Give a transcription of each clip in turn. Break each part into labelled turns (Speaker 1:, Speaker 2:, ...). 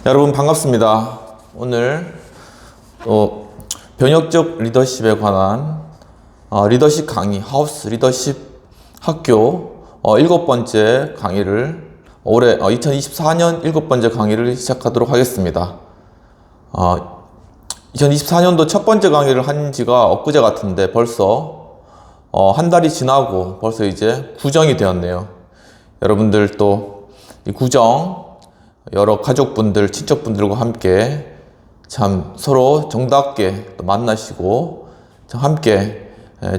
Speaker 1: 여러분 반갑습니다. 오늘 또 변혁적 리더십에 관한 리더십 강의, 하우스 리더십 학교 7번째 강의를 올해 2024년 7번째 강의를 시작하도록 하겠습니다. 2024년도 첫 번째 강의를 한 지가 엊그제 같은데 벌써 한 달이 지나고 벌써 이제 구정이 되었네요. 여러분들 또 이 구정 여러 가족분들, 친척분들과 함께 참 서로 정답게 또 만나시고 참 함께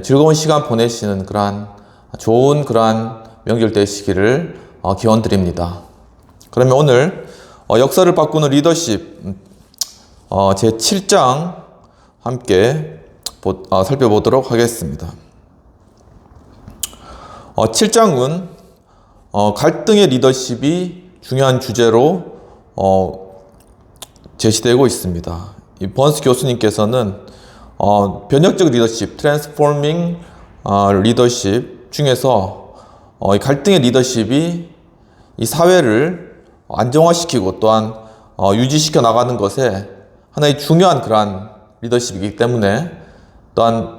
Speaker 1: 즐거운 시간 보내시는 그러한 좋은 그러한 명절 되시기를 기원드립니다. 그러면 오늘 역사를 바꾸는 리더십 제 7장 함께 살펴보도록 하겠습니다. 7장은 갈등의 리더십이 중요한 주제로 제시되고 있습니다. 이 번스 교수님께서는 변혁적 리더십, 트랜스포밍 리더십 중에서 이 갈등의 리더십이 이 사회를 안정화시키고 또한 유지시켜 나가는 것에 하나의 중요한 그러한 리더십이기 때문에 또한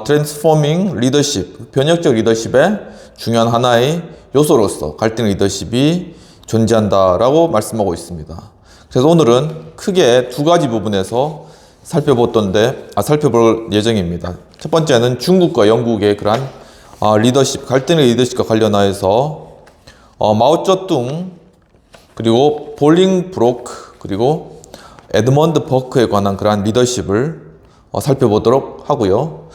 Speaker 1: 트랜스포밍 리더십, 변혁적 리더십의 중요한 하나의 요소로서 갈등 리더십이 존재한다라고 말씀하고 있습니다. 그래서 오늘은 크게 두 가지 부분에서 살펴볼 예정입니다. 첫 번째는 중국과 영국의 그러한 리더십, 갈등의 리더십과 관련하여서 마오쩌둥 그리고 볼링브로크 그리고 에드먼드 버크에 관한 그러한 리더십을 살펴보도록 하고요.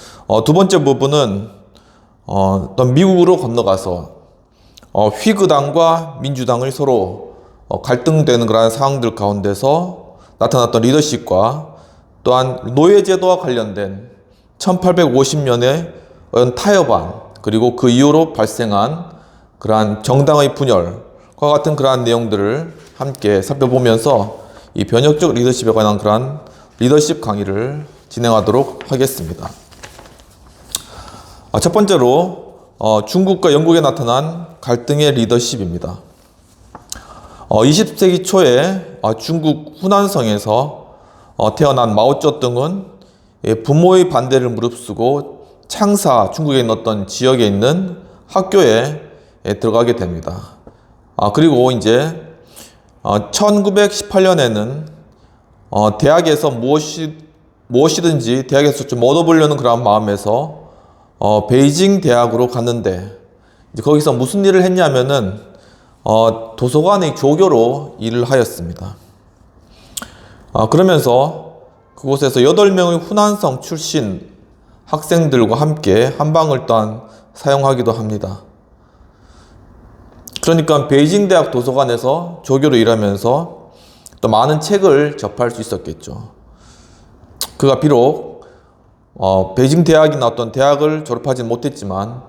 Speaker 1: 두 번째 부분은 또 미국으로 건너가서 휘그당과 민주당을 서로 갈등되는 그런 상황들 가운데서 나타났던 리더십과 또한 노예제도와 관련된 1850년의 타협안 그리고 그 이후로 발생한 그러한 정당의 분열과 같은 그러한 내용들을 함께 살펴보면서 이 변혁적 리더십에 관한 그러한 리더십 강의를 진행하도록 하겠습니다. 첫 번째로 중국과 영국에 나타난 갈등의 리더십입니다. 20세기 초에 중국 후난성에서 태어난 마오쩌둥은 부모의 반대를 무릅쓰고 창사, 중국에 있는 어떤 지역에 있는 학교에 들어가게 됩니다. 그리고 이제 1918년에는 대학에서 무엇이든지 대학에서 좀 얻어보려는 그런 마음에서 베이징 대학으로 갔는데 이제 거기서 무슨 일을 했냐면은 도서관의 조교로 일을 하였습니다. 그러면서 그곳에서 8명의 후난성 출신 학생들과 함께 한방을 또한 사용하기도 합니다. 그러니까 베이징 대학 도서관에서 조교로 일하면서 또 많은 책을 접할 수 있었겠죠. 그가 비록 베이징 대학이나 어떤 대학을 졸업하지 못했지만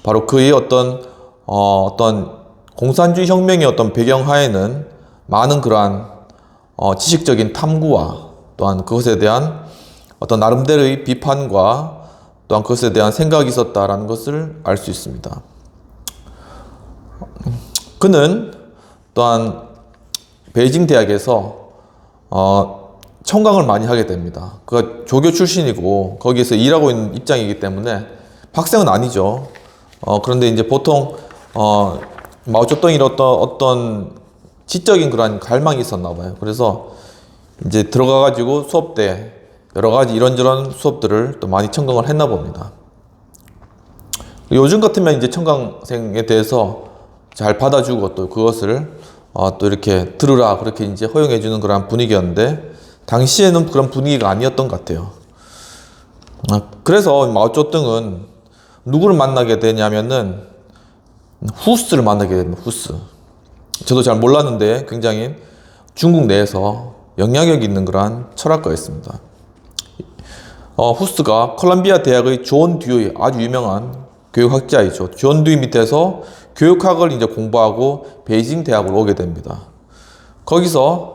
Speaker 1: 바로 그의 어떤 공산주의 혁명의 어떤 배경하에는 많은 그러한 지식적인 탐구와 또한 그것에 대한 어떤 나름대로의 비판과 또한 그것에 대한 생각이 있었다라는 것을 알 수 있습니다. 그는 또한 베이징 대학에서 청강을 많이 하게 됩니다. 그가 조교 출신이고 거기에서 일하고 있는 입장이기 때문에 학생은 아니죠. 그런데 이제 보통 마오쩌둥이 어떤 지적인 그런 갈망이 있었나 봐요. 그래서 이제 들어가가지고 수업 때 여러 가지 이런저런 수업들을 또 많이 청강을 했나 봅니다. 요즘 같으면 이제 청강생에 대해서 잘 받아주고 또 그것을 또 이렇게 들으라 그렇게 이제 허용해주는 그런 분위기였는데 당시에는 그런 분위기가 아니었던 것 같아요. 그래서 마오쩌둥은 누구를 만나게 되냐면은 후스를 만나게 됩니다. 후스. 저도 잘 몰랐는데 굉장히 중국 내에서 영향력 있는 그러한 철학가였습니다. 후스가 콜롬비아 대학의 존 듀의 아주 유명한 교육학자이죠. 존 듀 밑에서 교육학을 이제 공부하고 베이징 대학으로 오게 됩니다. 거기서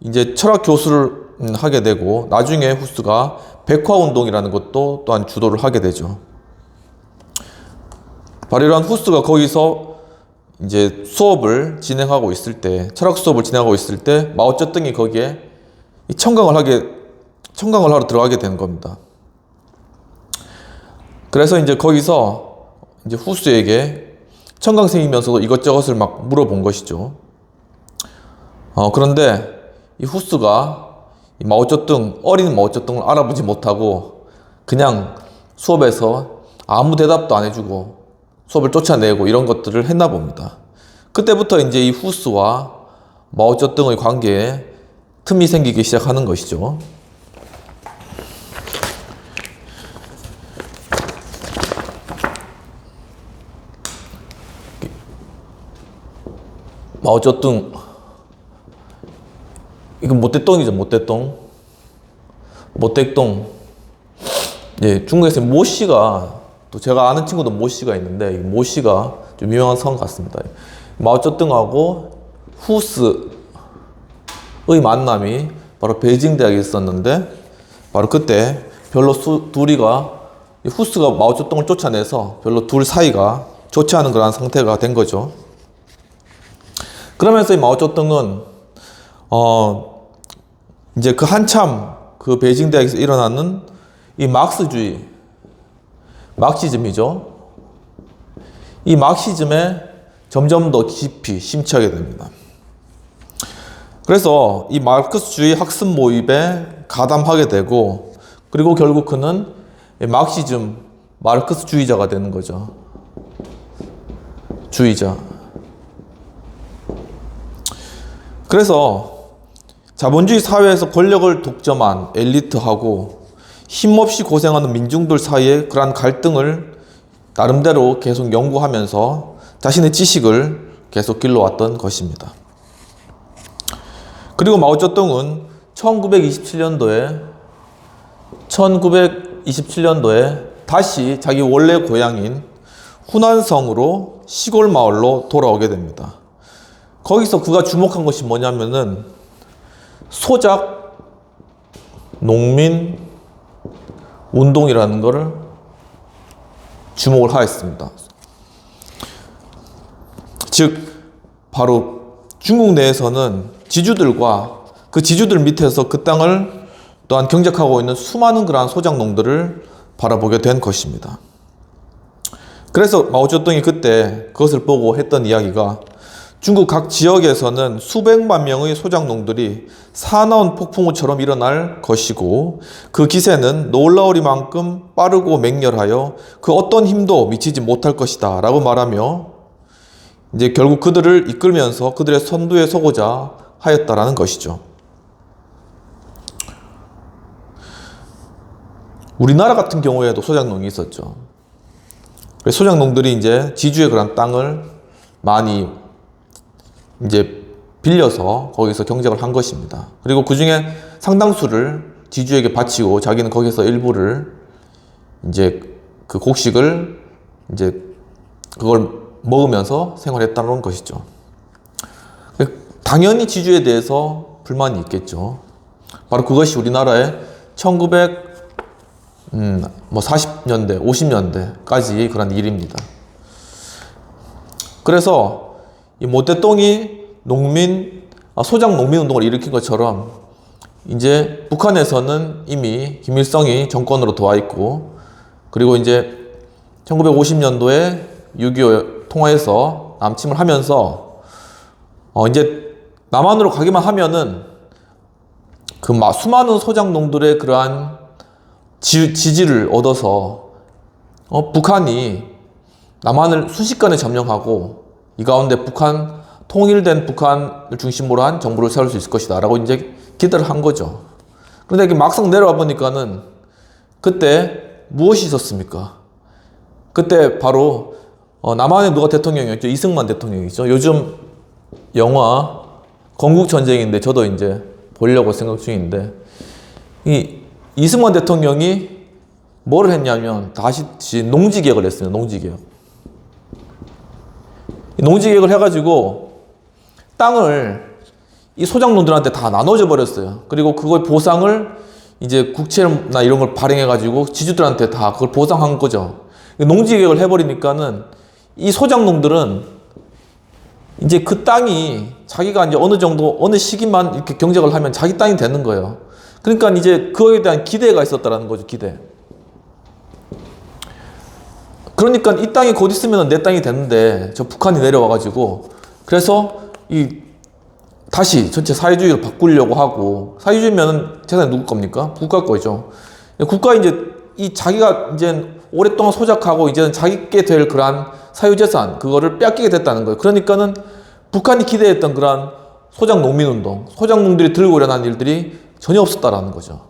Speaker 1: 이제 철학 교수를 하게 되고 나중에 후스가 백화 운동이라는 것도 또한 주도를 하게 되죠. 바로 이러한 후스가 거기서 이제 수업을 진행하고 있을 때, 철학 수업을 진행하고 있을 때 마오쩌둥이 거기에 이 청강을 하러 들어가게 되는 겁니다. 그래서 이제 거기서 이제 후스에게 청강생이면서도 이것저것을 막 물어본 것이죠. 그런데 이 후스가 이 어린 마오쩌둥을 알아보지 못하고 그냥 수업에서 아무 대답도 안 해주고 수업을 쫓아내고 이런 것들을 했나 봅니다. 그때부터 이제 이 후스와 마오쩌둥의 관계에 틈이 생기기 시작하는 것이죠. 마오쩌둥, 이건 모택동이죠. 모택동. 예, 중국에서 모씨가, 또 제가 아는 친구도 모씨가 있는데, 이 모씨가 좀 유명한 성 같습니다. 마오쩌둥하고 후스의 만남이 바로 베이징 대학에 있었는데, 바로 그때 별로 후스가 마오쩌둥을 쫓아내서 별로 둘 사이가 좋지 않은 그런 상태가 된 거죠. 그러면서 이 마오쩌둥은 이제 그 한참 그 베이징 대학에서 일어나는 이 막시즘이죠. 이 막시즘에 점점 더 깊이 심취하게 됩니다. 그래서 이 마르크스주의 학습 모임에 가담하게 되고, 그리고 결국 그는 막시즘 마르크스주의자가 되는 거죠. 주의자. 그래서 자본주의 사회에서 권력을 독점한 엘리트하고 힘없이 고생하는 민중들 사이의 그러한 갈등을 나름대로 계속 연구하면서 자신의 지식을 계속 길러왔던 것입니다. 그리고 마오쩌둥은 1927년도에 다시 자기 원래 고향인 후난성으로 시골 마을로 돌아오게 됩니다. 거기서 그가 주목한 것이 뭐냐면은 소작 농민 운동이라는 것을 주목을 하였습니다. 즉 바로 중국 내에서는 지주들과 그 지주들 밑에서 그 땅을 또한 경작하고 있는 수많은 그러한 소작농들을 바라보게 된 것입니다. 그래서 마오쩌둥이 그때 그것을 보고 했던 이야기가, 중국 각 지역에서는 수백만 명의 소작농들이 사나운 폭풍우처럼 일어날 것이고, 그 기세는 놀라우리만큼 빠르고 맹렬하여 그 어떤 힘도 미치지 못할 것이다 라고 말하며, 이제 결국 그들을 이끌면서 그들의 선두에 서고자 하였다라는 것이죠. 우리나라 같은 경우에도 소작농이 있었죠. 소작농들이 이제 지주의 그런 땅을 많이 이제 빌려서 거기서 경작을 한 것입니다. 그리고 그 중에 상당수를 지주에게 바치고 자기는 거기서 일부를 이제 그 곡식을 이제 그걸 먹으면서 생활했다는 것이죠. 당연히 지주에 대해서 불만이 있겠죠. 바로 그것이 우리나라의 1940년대, 50년대까지 그런 일입니다. 그래서 이 모택동이 소작 농민 운동을 일으킨 것처럼 이제 북한에서는 이미 김일성이 정권으로 들어와 있고, 그리고 이제 1950년도에 6.25 통화에서 남침을 하면서 이제 남한으로 가기만 하면은 그 수많은 소작농들의 그러한 지지를 얻어서 북한이 남한을 순식간에 점령하고 이 가운데 통일된 북한을 중심으로 한 정부를 세울 수 있을 것이다 라고 이제 기대를 한 거죠. 그런데 막상 내려와 보니까는 그때 무엇이 있었습니까? 그때 바로 남한의 누가 대통령이었죠? 이승만 대통령이죠. 요즘 영화 건국전쟁인데 저도 이제 보려고 생각 중인데, 이 이승만 대통령이 뭘 했냐면 다시 농지개혁을 했어요. 농지개혁을 해가지고 땅을 이 소작농들한테 다 나눠줘 버렸어요. 그리고 그걸 보상을 이제 국채나 이런 걸 발행해가지고 지주들한테 다 그걸 보상한 거죠. 농지개혁을 해버리니까는 이 소작농들은 이제 그 땅이 자기가 이제 어느 정도, 어느 시기만 이렇게 경작을 하면 자기 땅이 되는 거예요. 그러니까 이제 그거에 대한 기대가 있었다라는 거죠, 기대. 그러니까 이 땅이 곧 있으면 내 땅이 되는데, 저 북한이 내려와가지고, 그래서 다시 전체 사회주의로 바꾸려고 하고, 사회주의면은 재산이 누구 겁니까? 국가 거죠. 국가 이제 자기가 이제 오랫동안 소작하고 이제는 자기께 될 그러한 사유재산, 그거를 뺏기게 됐다는 거예요. 그러니까는 북한이 기대했던 그러한 소작 농민운동, 소작농들이 들고 일어난 일들이 전혀 없었다라는 거죠.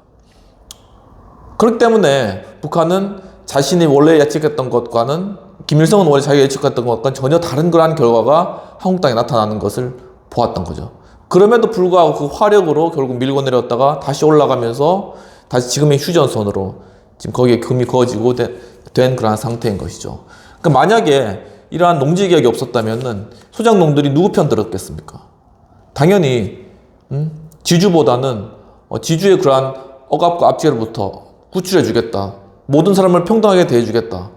Speaker 1: 그렇기 때문에 북한은 자신이 원래 예측했던 것과는, 김일성은 원래 자기가 예측했던 것과는 전혀 다른 그러한 결과가 한국 땅에 나타나는 것을 보았던 거죠. 그럼에도 불구하고 그 화력으로 결국 밀고 내렸다가 다시 올라가면서 다시 지금의 휴전선으로 지금 거기에 금이 그어지고 된 그러한 상태인 것이죠. 그러니까 만약에 이러한 농지개혁이 없었다면은 소작농들이 누구 편 들었겠습니까? 당연히 지주보다는 지주의 그러한 억압과 압제로부터 구출해 주겠다. 모든 사람을 평등하게 대해 주겠다.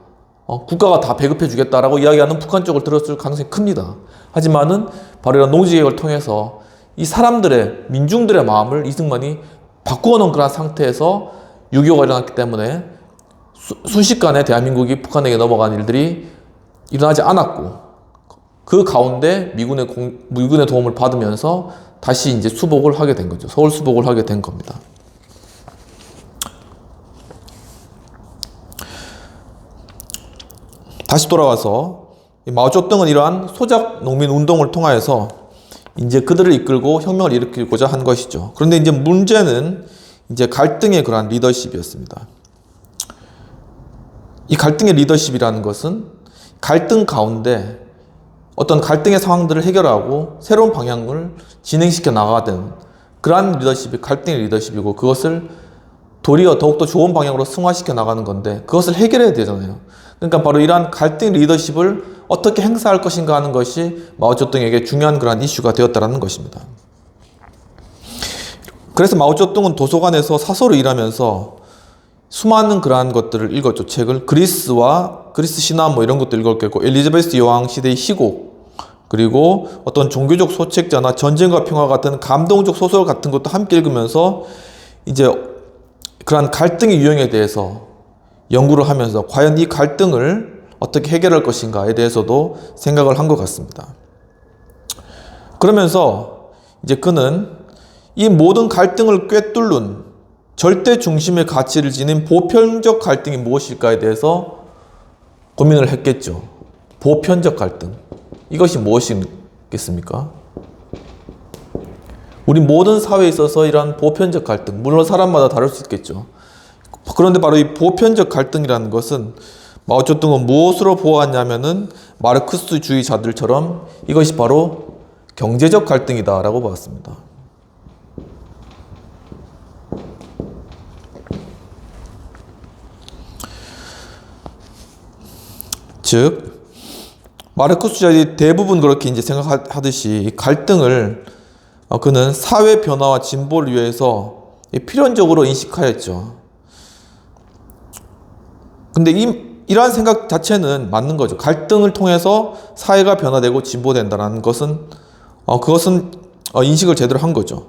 Speaker 1: 국가가 다 배급해 주겠다라고 이야기하는 북한 쪽을 들었을 가능성이 큽니다. 하지만은 바로 이런 농지개혁을 통해서 이 사람들의, 민중들의 마음을 이승만이 바꾸어 놓은 그런 상태에서 6.25가 일어났기 때문에 순식간에 대한민국이 북한에게 넘어간 일들이 일어나지 않았고, 그 가운데 미군의 도움을 받으면서 다시 이제 수복을 하게 된 거죠. 서울 수복을 하게 된 겁니다. 다시 돌아와서 마오쩌둥은 이러한 소작 농민 운동을 통하여서 이제 그들을 이끌고 혁명을 일으키고자 한 것이죠. 그런데 이제 문제는 이제 갈등의 그러한 리더십이었습니다. 이 갈등의 리더십이라는 것은 갈등 가운데 어떤 갈등의 상황들을 해결하고 새로운 방향을 진행시켜 나가는 그러한 리더십이 갈등의 리더십이고, 그것을 도리어 더욱더 좋은 방향으로 승화시켜 나가는 건데 그것을 해결해야 되잖아요. 그러니까 바로 이러한 갈등 리더십을 어떻게 행사할 것인가 하는 것이 마오쩌둥에게 중요한 그러한 이슈가 되었다는 것입니다. 그래서 마오쩌둥은 도서관에서 사서로 일하면서 수많은 그러한 것들을 읽었죠. 책을. 그리스 신화 이런 것도 읽었겠고, 엘리자베스 여왕 시대의 희곡, 그리고 어떤 종교적 소책자나 전쟁과 평화 같은 감동적 소설 같은 것도 함께 읽으면서 이제 그러한 갈등의 유형에 대해서 연구를 하면서 과연 이 갈등을 어떻게 해결할 것인가에 대해서도 생각을 한 것 같습니다. 그러면서 이제 그는 이 모든 갈등을 꿰뚫는 절대 중심의 가치를 지닌 보편적 갈등이 무엇일까에 대해서 고민을 했겠죠. 보편적 갈등. 이것이 무엇이겠습니까? 우리 모든 사회에 있어서 이러한 보편적 갈등, 물론 사람마다 다를 수 있겠죠. 그런데 바로 이 보편적 갈등이라는 것은 마오쩌둥은 무엇으로 보았냐면은 마르크스주의자들처럼 이것이 바로 경제적 갈등이다라고 보았습니다. 즉, 마르크스주의자들이 대부분 그렇게 이제 생각하듯이 이 갈등을 그는 사회 변화와 진보를 위해서 필연적으로 인식하였죠. 근데 이러한 생각 자체는 맞는 거죠. 갈등을 통해서 사회가 변화되고 진보된다는 것은 그것은 인식을 제대로 한 거죠.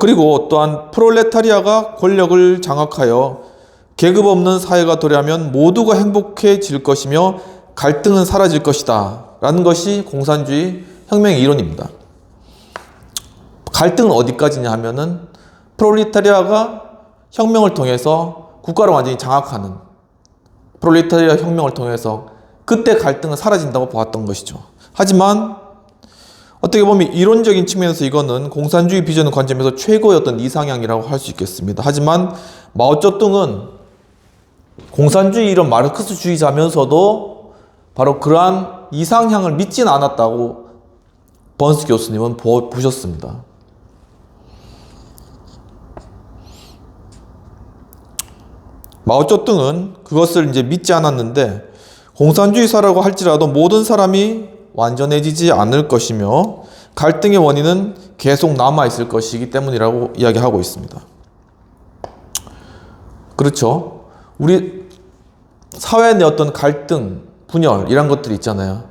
Speaker 1: 그리고 또한 프롤레타리아가 권력을 장악하여 계급 없는 사회가 도래하면 모두가 행복해질 것이며 갈등은 사라질 것이다 라는 것이 공산주의 혁명의 이론입니다. 갈등은 어디까지냐 하면은 프롤레타리아가 혁명을 통해서 국가를 완전히 장악하는 프롤레타리아 혁명을 통해서 그때 갈등은 사라진다고 보았던 것이죠. 하지만 어떻게 보면 이론적인 측면에서 이거는 공산주의 비전 관점에서 최고의 어떤 이상향이라고 할 수 있겠습니다. 하지만 마오쩌둥은 공산주의 이론 마르크스주의자면서도 바로 그러한 이상향을 믿지는 않았다고 번스 교수님은 보셨습니다. 마오쩌둥은 그것을 이제 믿지 않았는데, 공산주의사라고 할지라도 모든 사람이 완전해지지 않을 것이며 갈등의 원인은 계속 남아있을 것이기 때문이라고 이야기하고 있습니다. 그렇죠. 우리 사회 내 어떤 갈등, 분열 이런 것들이 있잖아요.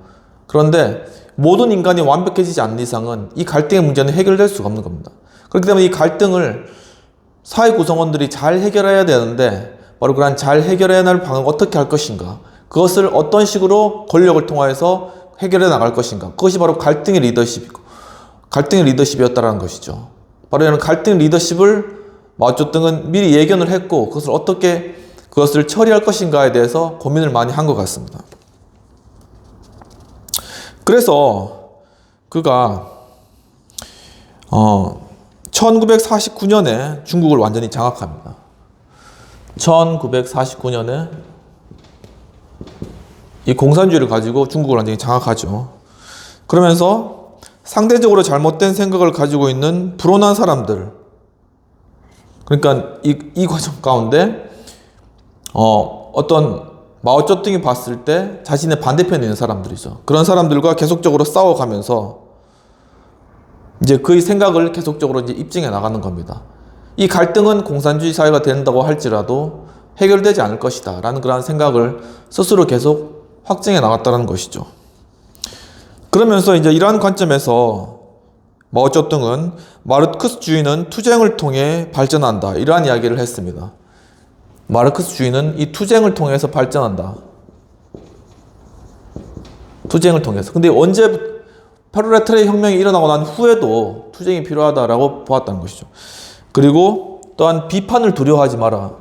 Speaker 1: 그런데 모든 인간이 완벽해지지 않는 이상은 이 갈등의 문제는 해결될 수가 없는 겁니다. 그렇기 때문에 이 갈등을 사회 구성원들이 잘 해결해야 되는데, 바로 그런 잘 해결해야 할 방법을 어떻게 할 것인가, 그것을 어떤 식으로 권력을 통해서 해결해 나갈 것인가, 그것이 바로 갈등의 리더십이고, 갈등의 리더십이었다는 것이죠. 바로 이런 갈등의 리더십을 마오쩌둥은 미리 예견을 했고, 그것을 어떻게 그것을 처리할 것인가에 대해서 고민을 많이 한 것 같습니다. 그래서 그가 1949년에 중국을 완전히 장악합니다. 1949년에 이 공산주의를 가지고 중국을 완전히 장악하죠. 그러면서 상대적으로 잘못된 생각을 가지고 있는 불온한 사람들, 그러니까 이 과정 가운데 어떤 마오쩌둥이 봤을 때 자신의 반대편에 있는 사람들이죠. 그런 사람들과 계속적으로 싸워가면서 이제 그의 생각을 계속적으로 이제 입증해 나가는 겁니다. 이 갈등은 공산주의 사회가 된다고 할지라도 해결되지 않을 것이다 라는 그런 생각을 스스로 계속 확증해 나갔다는 것이죠. 그러면서 이제 이러한 관점에서 마오쩌둥은 마르크스주의는 투쟁을 통해 발전한다, 이러한 이야기를 했습니다. 마르크스주의는 이 투쟁을 통해서 발전한다. 투쟁을 통해서. 근데 언제 프롤레타리아 혁명이 일어나고 난 후에도 투쟁이 필요하다라고 보았다는 것이죠. 그리고 또한 비판을 두려워하지 마라.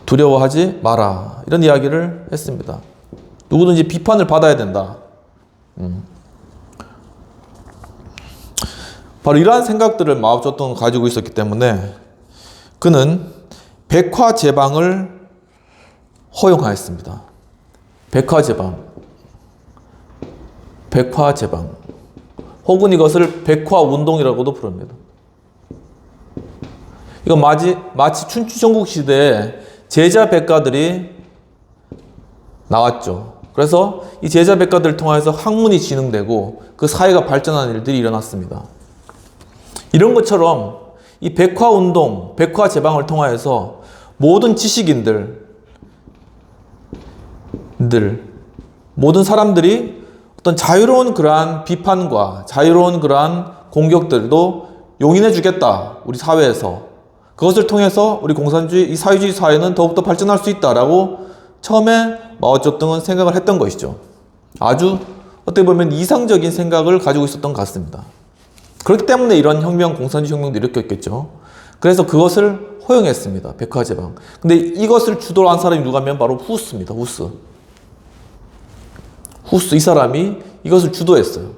Speaker 1: 두려워하지 마라. 이런 이야기를 했습니다. 누구든지 비판을 받아야 된다. 바로 이러한 생각들을 마오쩌둥은 가지고 있었기 때문에 그는 백화제방을 허용하였습니다. 백화제방. 혹은 이것을 백화운동이라고도 부릅니다. 이건 마치 춘추전국 시대에 제자 백가들이 나왔죠. 그래서 이 제자 백가들을 통해서 학문이 진흥되고 그 사회가 발전하는 일들이 일어났습니다. 이런 것처럼 이 백화운동, 백화제방을 통하여서 모든 지식인들, 모든 사람들이 어떤 자유로운 그러한 비판과 자유로운 그러한 공격들도 용인해 주겠다, 우리 사회에서. 그것을 통해서 우리 공산주의, 이 사회주의 사회는 더욱더 발전할 수 있다라고 처음에 마오쩌둥은 생각을 했던 것이죠. 아주 어떻게 보면 이상적인 생각을 가지고 있었던 것 같습니다. 그렇기 때문에 이런 혁명, 공산주의 혁명도 일으켰겠죠. 그래서 그것을 허용했습니다. 백화제방. 근데 이것을 주도한 사람이 누가면 바로 후스입니다. 후스, 이 사람이 이것을 주도했어요.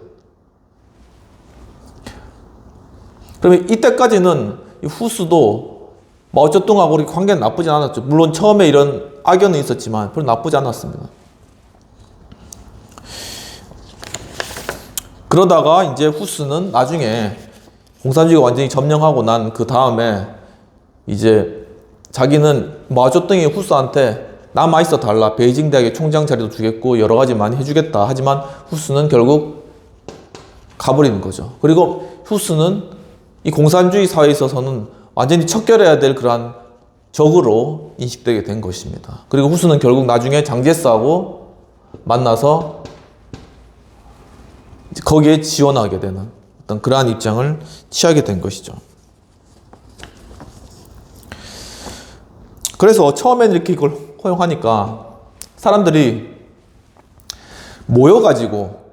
Speaker 1: 그러면 이때까지는 이 후스도 마오쩌둥하고 관계는 나쁘지 않았죠. 물론 처음에 이런 악연은 있었지만 별로 나쁘지 않았습니다. 그러다가 이제 후스는 나중에 공산주의가 완전히 점령하고 난 그 다음에 이제 자기는 마오쩌둥이 후스한테 남아있어 달라, 베이징 대학의 총장 자리도 주겠고 여러 가지 많이 해주겠다. 하지만 후스는 결국 가버리는 거죠. 그리고 후스는 이 공산주의 사회에 있어서는 완전히 척결해야 될 그러한 적으로 인식되게 된 것입니다. 그리고 후스는 결국 나중에 장제스하고 만나서 거기에 지원하게 되는 어떤 그러한 입장을 취하게 된 것이죠. 그래서 처음에는 이렇게 이걸 허용하니까 사람들이 모여가지고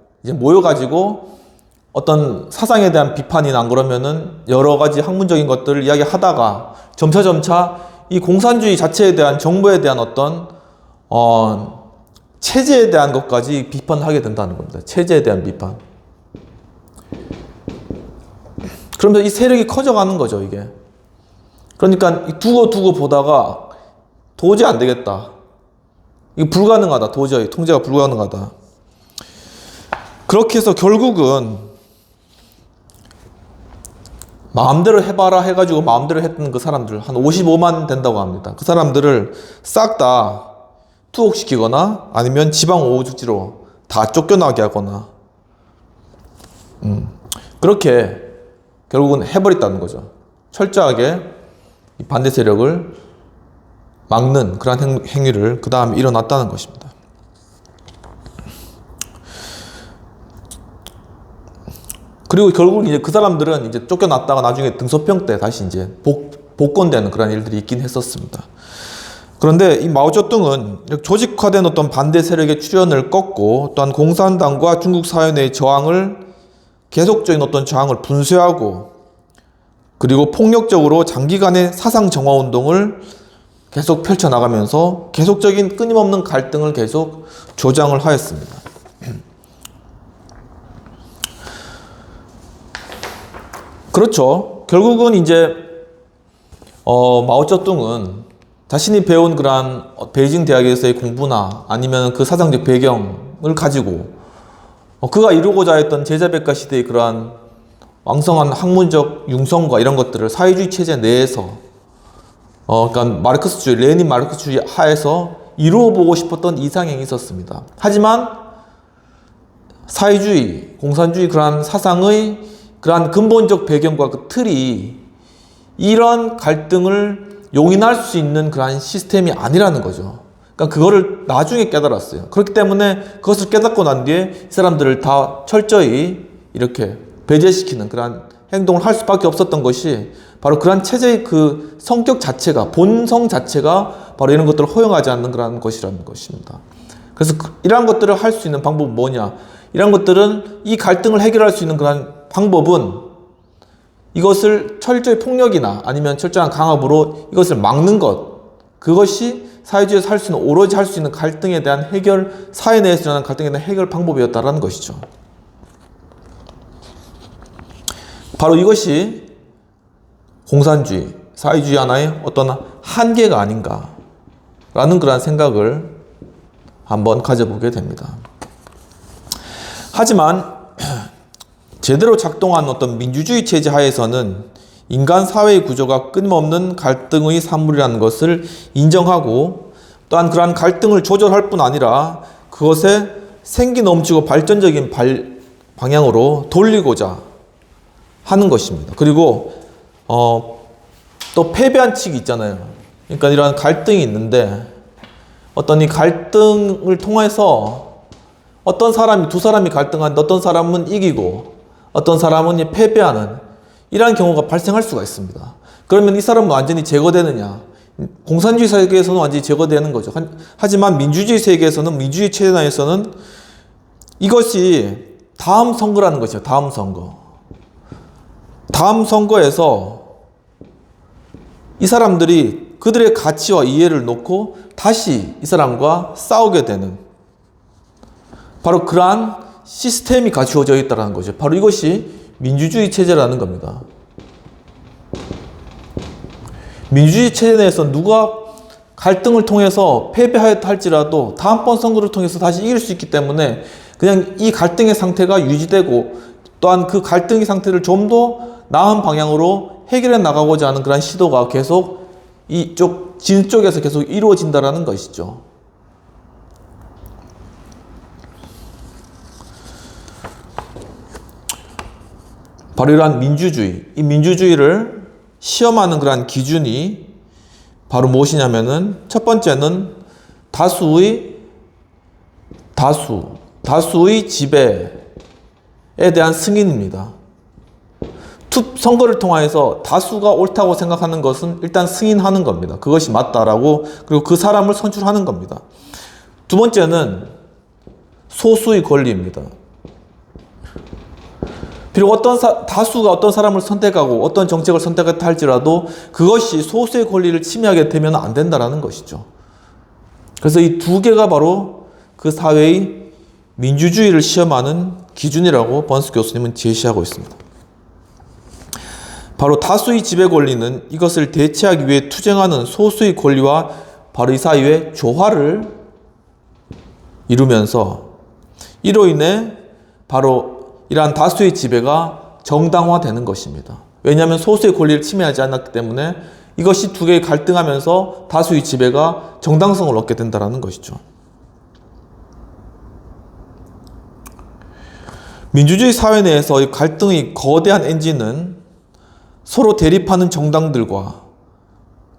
Speaker 1: 어떤 사상에 대한 비판이나 안 그러면은 여러 가지 학문적인 것들을 이야기하다가 점차 이 공산주의 자체에 대한, 정부에 대한 어떤 체제에 대한 것까지 비판하게 된다는 겁니다. 체제에 대한 비판. 그러면서 이 세력이 커져가는 거죠, 이게. 그러니까 두고 보다가 도저히 안 되겠다. 이거 불가능하다. 도저히 통제가 불가능하다. 그렇게 해서 결국은 마음대로 해봐라 해가지고 마음대로 했던 그 사람들 한 55만 된다고 합니다. 그 사람들을 싹 다 투옥시키거나 아니면 지방오후죽지로 다 쫓겨나게 하거나 그렇게 결국은 해버렸다는 거죠. 철저하게 이 반대 세력을 막는 그러한 행위를 그 다음에 일어났다는 것입니다. 그리고 결국 이제 그 사람들은 이제 쫓겨났다가 나중에 등소평 때 다시 이제 복권되는 그런 일들이 있긴 했었습니다. 그런데 이 마오쩌둥은 조직화된 어떤 반대 세력의 출현을 꺾고 또한 공산당과 중국 사회 내의 저항을 계속적인 어떤 저항을 분쇄하고 그리고 폭력적으로 장기간의 사상 정화 운동을 계속 펼쳐나가면서 계속적인 끊임없는 갈등을 계속 조장을 하였습니다. 그렇죠. 결국은 이제 마오쩌둥은 자신이 배운 그러한 베이징 대학에서의 공부나 아니면 그 사상적 배경을 가지고 그가 이루고자 했던 제자백과 시대의 그러한 왕성한 학문적 융성과 이런 것들을 사회주의 체제 내에서 그러니까 마르크스주의, 레닌 마르크스주의 하에서 이루어보고 싶었던 이상향이 있었습니다. 하지만 사회주의, 공산주의 그러한 사상의 그러한 근본적 배경과 그 틀이 이런 갈등을 용인할 수 있는 그러한 시스템이 아니라는 거죠. 그러니까 그거를 나중에 깨달았어요. 그렇기 때문에 그것을 깨닫고 난 뒤에 이 사람들을 다 철저히 이렇게 배제시키는 그러한 행동을 할 수밖에 없었던 것이 바로 그러한 체제의 그 성격 자체가, 본성 자체가 바로 이런 것들을 허용하지 않는 그러한 것이라는 것입니다. 그래서 이러한 것들을 할 수 있는 방법은 뭐냐? 이러한 것들은 이 갈등을 해결할 수 있는 그러한 방법은 이것을 철저히 폭력이나 아니면 철저한 강압으로 이것을 막는 것, 그것이 사회주의에서 할 수 있는, 오로지 할 수 있는 갈등에 대한 해결, 사회 내에서 일어나는 갈등에 대한 해결 방법이었다는 것이죠. 바로 이것이 공산주의, 사회주의 하나의 어떤 한계가 아닌가라는 그런 생각을 한번 가져보게 됩니다. 하지만 제대로 작동한 어떤 민주주의 체제 하에서는 인간 사회의 구조가 끊임없는 갈등의 산물이라는 것을 인정하고 또한 그러한 갈등을 조절할 뿐 아니라 그것에 생기 넘치고 발전적인 방향으로 돌리고자 하는 것입니다. 그리고 또 패배한 측이 있잖아요. 그러니까 이러한 갈등이 있는데 어떤 이 갈등을 통해서 어떤 사람이, 두 사람이 갈등하는데 어떤 사람은 이기고 어떤 사람은 패배하는 이러한 경우가 발생할 수가 있습니다. 그러면 이 사람은 완전히 제거되느냐? 공산주의 세계에서는 완전히 제거되는 거죠. 하지만 민주주의 세계에서는, 민주주의 체제 내에서는 이것이 다음 선거라는 것이죠. 다음 선거. 다음 선거에서 이 사람들이 그들의 가치와 이해를 놓고 다시 이 사람과 싸우게 되는 바로 그러한 시스템이 갖추어져 있다는 거죠. 바로 이것이 민주주의 체제라는 겁니다. 민주주의 체제 내에서 누가 갈등을 통해서 패배하였다 할지라도 다음번 선거를 통해서 다시 이길 수 있기 때문에 그냥 이 갈등의 상태가 유지되고 또한 그 갈등의 상태를 좀 더 나은 방향으로 해결해 나가고자 하는 그런 시도가 계속 이쪽 진 쪽에서 계속 이루어진다는 것이죠. 바로 이러한 민주주의, 이 민주주의를 시험하는 그러한 기준이 바로 무엇이냐면은 첫 번째는 다수의 지배에 대한 승인입니다. 선거를 통해서 다수가 옳다고 생각하는 것은 일단 승인하는 겁니다. 그것이 맞다라고, 그리고 그 사람을 선출하는 겁니다. 두 번째는 소수의 권리입니다. 비록 다수가 어떤 사람을 선택하고 어떤 정책을 선택했다 할지라도 그것이 소수의 권리를 침해하게 되면 안 된다는 것이죠. 그래서 이 두 개가 바로 그 사회의 민주주의를 시험하는 기준이라고 번스 교수님은 제시하고 있습니다. 바로 다수의 지배 권리는 이것을 대체하기 위해 투쟁하는 소수의 권리와 바로 이 사이의 조화를 이루면서 이로 인해 바로 이러한 다수의 지배가 정당화되는 것입니다. 왜냐하면 소수의 권리를 침해하지 않았기 때문에 이것이 두 개가 갈등하면서 다수의 지배가 정당성을 얻게 된다는 것이죠. 민주주의 사회 내에서 이 갈등의 거대한 엔진은 서로 대립하는 정당들과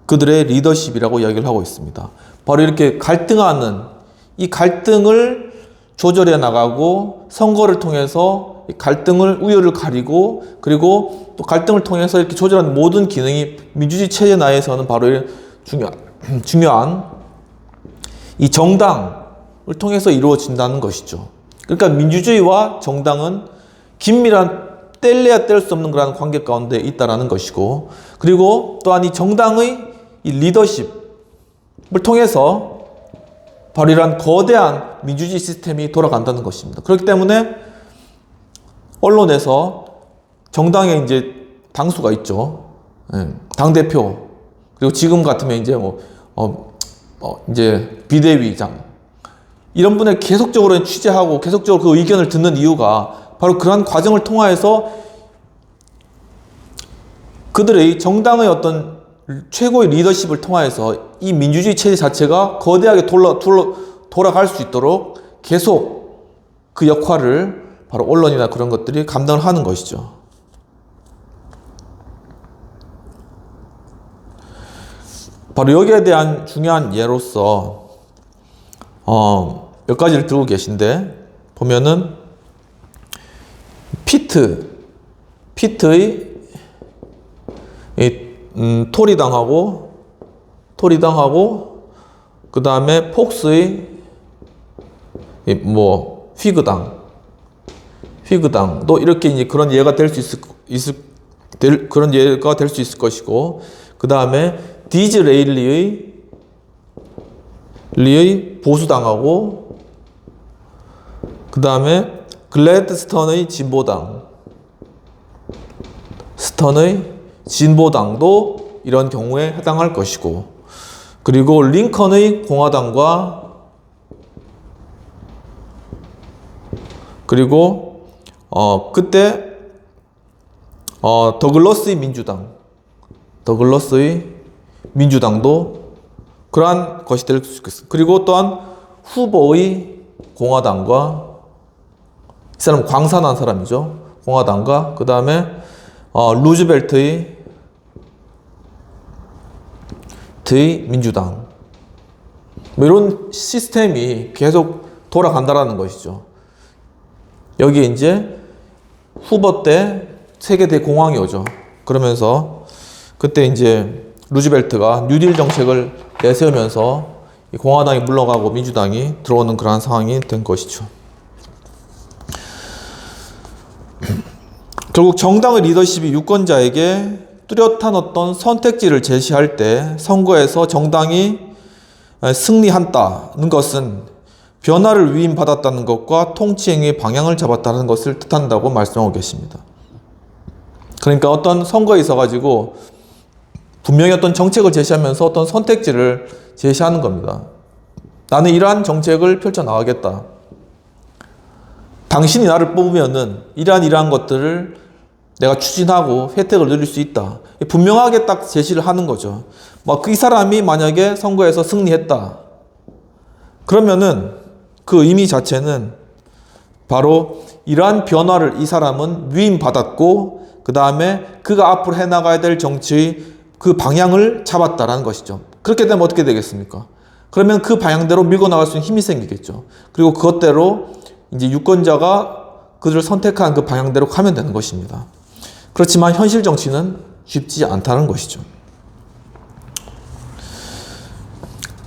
Speaker 1: 그들의 리더십이라고 이야기를 하고 있습니다. 바로 이렇게 갈등하는 이 갈등을 조절해 나가고 선거를 통해서 갈등을, 우열을 가리고, 그리고 또 갈등을 통해서 이렇게 조절하는 모든 기능이 민주주의 체제 내에서는 바로 이런 중요한 이 정당을 통해서 이루어진다는 것이죠. 그러니까 민주주의와 정당은 긴밀한 뗄래야 뗄 수 없는 그런 관계 가운데 있다라는 것이고, 그리고 또한 이 정당의 이 리더십을 통해서 바로 이러한 거대한 민주주의 시스템이 돌아간다는 것입니다. 그렇기 때문에 언론에서 정당의 이제 당수가 있죠. 당대표, 그리고 지금 같으면 이제 이제 비대위장, 이런 분을 계속적으로 취재하고 계속적으로 그 의견을 듣는 이유가 바로 그러한 과정을 통하여서 그들의 정당의 어떤 최고의 리더십을 통하여서 이 민주주의 체제 자체가 거대하게 돌아갈 수 있도록 계속 그 역할을 바로 언론이나 그런 것들이 감당을 하는 것이죠. 바로 여기에 대한 중요한 예로서 몇 가지를 들고 계신데, 보면은 피트의 토리당하고 그 다음에 폭스의 휘그당도 이렇게 이제 그런 예가 될 수 있을 것이고, 그 다음에 디즈레일리의 보수당하고, 그 다음에 글래드스턴의 진보당도 이런 경우에 해당할 것이고, 그리고 링컨의 공화당과, 그리고 그때 더글러스의 민주당도 그러한 것이 될 수 있겠습니다. 그리고 또한 후보의 공화당과, 이 사람은 광산한 사람이죠. 공화당과, 그 다음에 루즈벨트의 민주당, 이런 시스템이 계속 돌아간다라는 것이죠. 여기에 이제 후보 때 세계 대공황이 오죠. 그러면서 그때 이제 루즈벨트가 뉴딜 정책을 내세우면서 공화당이 물러가고 민주당이 들어오는 그러한 상황이 된 것이죠. 결국 정당의 리더십이 유권자에게 뚜렷한 어떤 선택지를 제시할 때 선거에서 정당이 승리한다는 것은 변화를 위임받았다는 것과 통치행위의 방향을 잡았다는 것을 뜻한다고 말씀하고 계십니다. 그러니까 어떤 선거에 있어가지고 분명히 어떤 정책을 제시하면서 어떤 선택지를 제시하는 겁니다. 나는 이러한 정책을 펼쳐나가겠다. 당신이 나를 뽑으면은 이러한 것들을 내가 추진하고 혜택을 누릴 수 있다. 분명하게 딱 제시를 하는 거죠. 이 사람이 만약에 선거에서 승리했다. 그러면은 그 의미 자체는 바로 이러한 변화를 이 사람은 위임받았고, 그 다음에 그가 앞으로 해나가야 될 정치의 그 방향을 잡았다라는 것이죠. 그렇게 되면 어떻게 되겠습니까? 그러면 그 방향대로 밀고 나갈 수 있는 힘이 생기겠죠. 그리고 그것대로 이제 유권자가 그들을 선택한 그 방향대로 가면 되는 것입니다. 그렇지만 현실 정치는 쉽지 않다는 것이죠.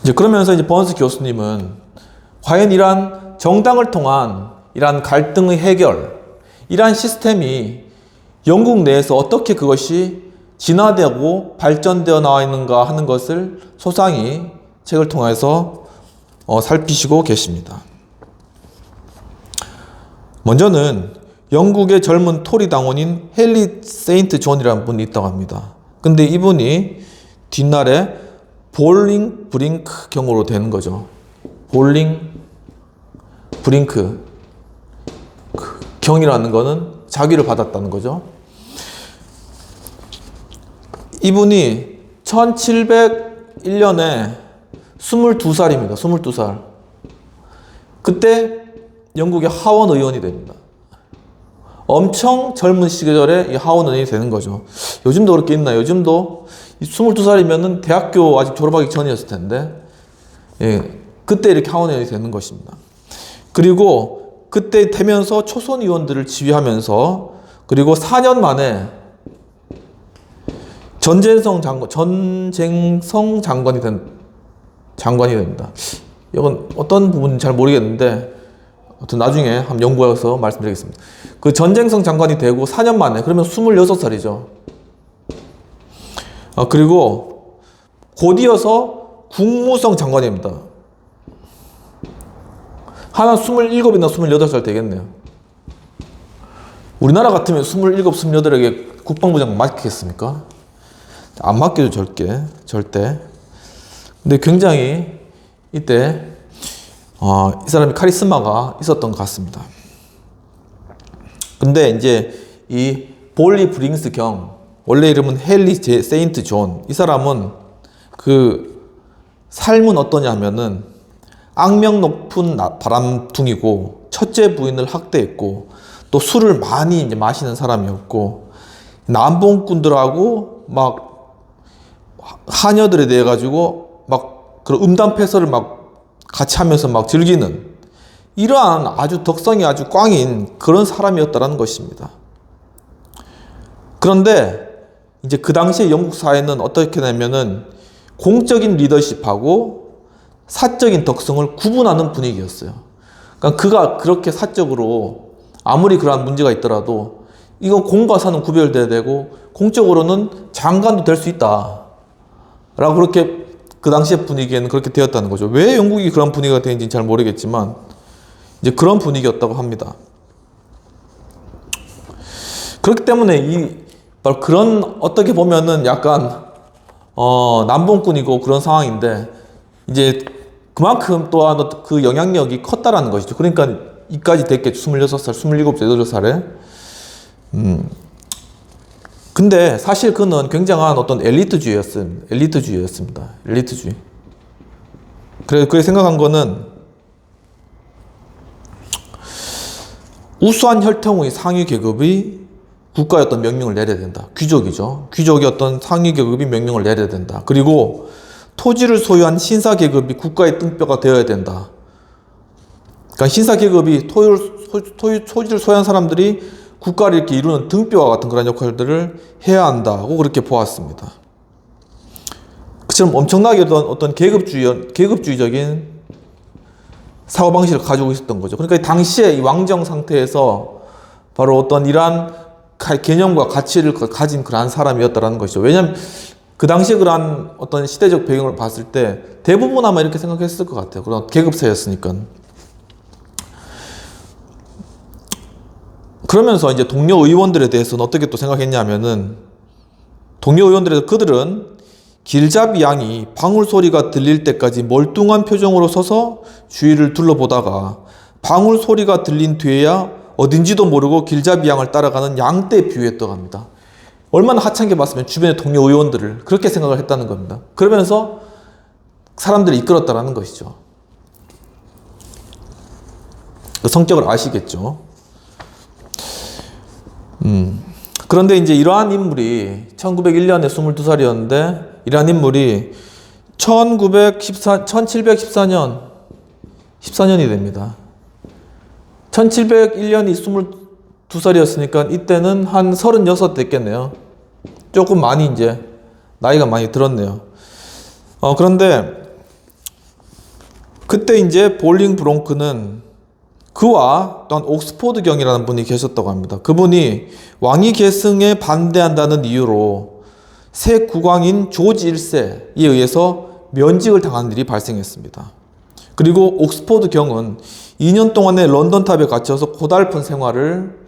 Speaker 1: 이제 그러면서 이제 버언스 교수님은 과연 이러한 정당을 통한 이러한 갈등의 해결, 이러한 시스템이 영국 내에서 어떻게 그것이 진화되고 발전되어 나와 있는가 하는 것을 소상히 책을 통해서 살피시고 계십니다. 먼저는 영국의 젊은 토리 당원인 헨리 세인트 존이라는 분이 있다고 합니다. 근데 이분이 뒷날에 볼링 브링크 경우로 되는 거죠. 볼링 브링크 경이라는 거는 자귀를 받았다는 거죠. 이분이 1701년에 22살입니다. 22살. 그때 영국의 하원 의원이 됩니다. 엄청 젊은 시절에 이 하원 의원이 되는 거죠. 요즘도 그렇게 있나요? 요즘도 22살이면은 대학교 아직 졸업하기 전이었을 텐데, 그때 이렇게 하원 의원이 되는 것입니다. 그리고 그때 되면서 초선 의원들을 지휘하면서 그리고 4년 만에 전쟁성 장관이 됩니다. 이건 어떤 부분인지 잘 모르겠는데 아무튼 나중에 한번 연구해서 말씀드리겠습니다. 그 전쟁성 장관이 되고 4년 만에 그러면 26살이죠. 그리고 곧이어서 국무성 장관입니다. 하나 27이나 28살 되겠네요. 우리나라 같으면 27, 28에게 국방부 장관 맡기겠습니까? 안 맡기죠, 절대. 근데 굉장히 이때 이 사람이 카리스마가 있었던 것 같습니다. 근데 이제 이 볼리 브링스 경, 원래 이름은 헨리 세인트 존, 이 사람은 그 삶은 어떠냐 하면은 악명 높은 바람둥이고 첫째 부인을 학대했고 또 술을 많이 이제 마시는 사람이었고 남봉꾼들하고 막 하녀들에 대해 가지고 막 그런 음담패설을 막 같이 하면서 막 즐기는 이러한 아주 덕성이 아주 꽝인 그런 사람이었다라는 것입니다. 그런데 이제 그 당시에 영국 사회는 어떻게 되냐면은 공적인 리더십하고 사적인 덕성을 구분하는 분위기였어요. 그러니까 그가 그렇게 사적으로 아무리 그러한 문제가 있더라도 이건 공과 사는 구별돼야 되고 공적으로는 장관도 될 수 있다 라고 그렇게 그 당시의 분위기에는 그렇게 되었다는 거죠. 왜 영국이 그런 분위기가 되는지는 잘 모르겠지만 이제 그런 분위기였다고 합니다. 그렇기 때문에 바로 그런 어떻게 보면은 약간 남봉꾼이고 그런 상황인데 이제 그만큼 또한 그 영향력이 컸다라는 것이죠. 그러니까 이까지 됐겠죠. 26살, 27살, 18살에. 근데 사실 그는 굉장한 어떤 엘리트주의였습니다. 엘리트주의. 그래 생각한 거는 우수한 혈통의 상위 계급이 국가의 어떤 명령을 내려야 된다. 귀족이죠. 귀족의 어떤 상위 계급이 명령을 내려야 된다. 그리고 토지를 소유한 신사 계급이 국가의 등뼈가 되어야 된다. 그러니까 신사 계급이 토지를 소유한 사람들이 국가를 이렇게 이루는 등뼈와 같은 그런 역할들을 해야 한다고 그렇게 보았습니다. 그처럼 엄청나게 어떤 계급주의적인 사고방식을 가지고 있었던 거죠. 그러니까 당시에 이 왕정 상태에서 바로 어떤 이러한 개념과 가치를 가진 그러한 사람이었다라는 것이죠. 왜냐하면 그 당시에 그러한 어떤 시대적 배경을 봤을 때 대부분 아마 이렇게 생각했을 것 같아요. 그런 계급사였으니까. 그러면서 이제 동료 의원들에 대해서는 어떻게 또 생각했냐면은 동료 의원들에서 그들은 길잡이 양이 방울 소리가 들릴 때까지 멀뚱한 표정으로 서서 주위를 둘러보다가 방울 소리가 들린 뒤에야 어딘지도 모르고 길잡이 양을 따라가는 양떼에 비유했다고 합니다. 얼마나 하찮게 봤으면 주변의 동료 의원들을 그렇게 생각을 했다는 겁니다. 그러면서 사람들이 이끌었다라는 것이죠. 그 성격을 아시겠죠. 그런데 이제 이러한 인물이 1901년에 22살이었는데 이러한 인물이 1714년 14년이 됩니다. 1701년이 22살이었으니까 이때는 한 36 됐겠네요. 조금 많이 이제 나이가 많이 들었네요. 그런데 그때 이제 볼링 브롱크는 그와 또한 옥스포드 경이라는 분이 계셨다고 합니다. 그분이 왕위 계승에 반대한다는 이유로 새 국왕인 조지 1세에 의해서 면직을 당하는 일이 발생했습니다. 그리고 옥스포드 경은 2년 동안의 런던 탑에 갇혀서 고달픈 생활을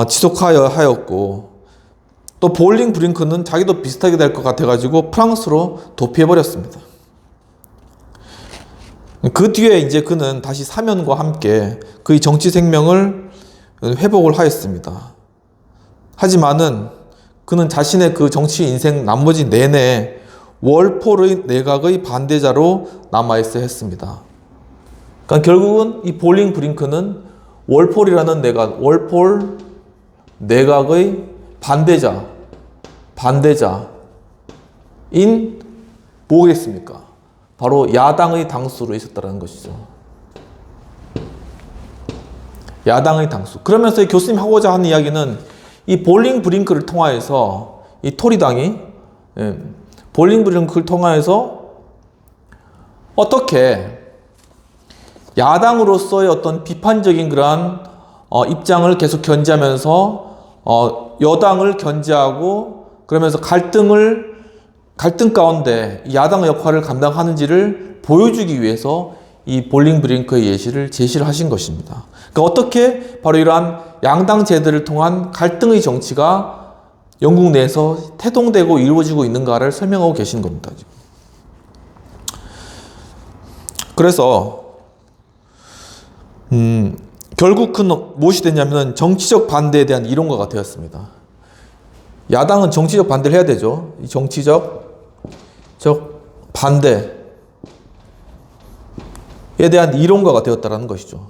Speaker 1: 지속하였고 또 볼링 브링크는 자기도 비슷하게 될 것 같아가지고 프랑스로 도피해버렸습니다. 그 뒤에 이제 그는 다시 사면과 함께 그의 정치 생명을 회복을 하였습니다. 하지만은 그는 자신의 그 정치 인생 나머지 내내 월폴의 내각의 반대자로 남아있어야 했습니다. 그러니까 결국은 이 볼링 브링크는 월폴이라는 월폴 내각의 반대자인 뭐겠습니까? 바로 야당의 당수로 있었다는 것이죠. 야당의 당수. 그러면서 교수님 하고자 하는 이야기는 이 볼링 브링크를 통하여서 이 토리당이 볼링 브링크를 통하여서 어떻게 야당으로서의 어떤 비판적인 그러한 입장을 계속 견지하면서 여당을 견제하고 그러면서 갈등 가운데 야당의 역할을 감당하는지를 보여주기 위해서 이 볼링 브링크의 예시를 제시를 하신 것입니다. 그러니까 어떻게 바로 이러한 양당 제도를 통한 갈등의 정치가 영국 내에서 태동되고 이루어지고 있는가를 설명하고 계신 겁니다. 그래서 결국은 무엇이 됐냐면 정치적 반대에 대한 이론가가 되었습니다. 야당은 정치적 반대를 해야 되죠. 이 정치적 반대에 대한 이론가가 되었다는 것이죠.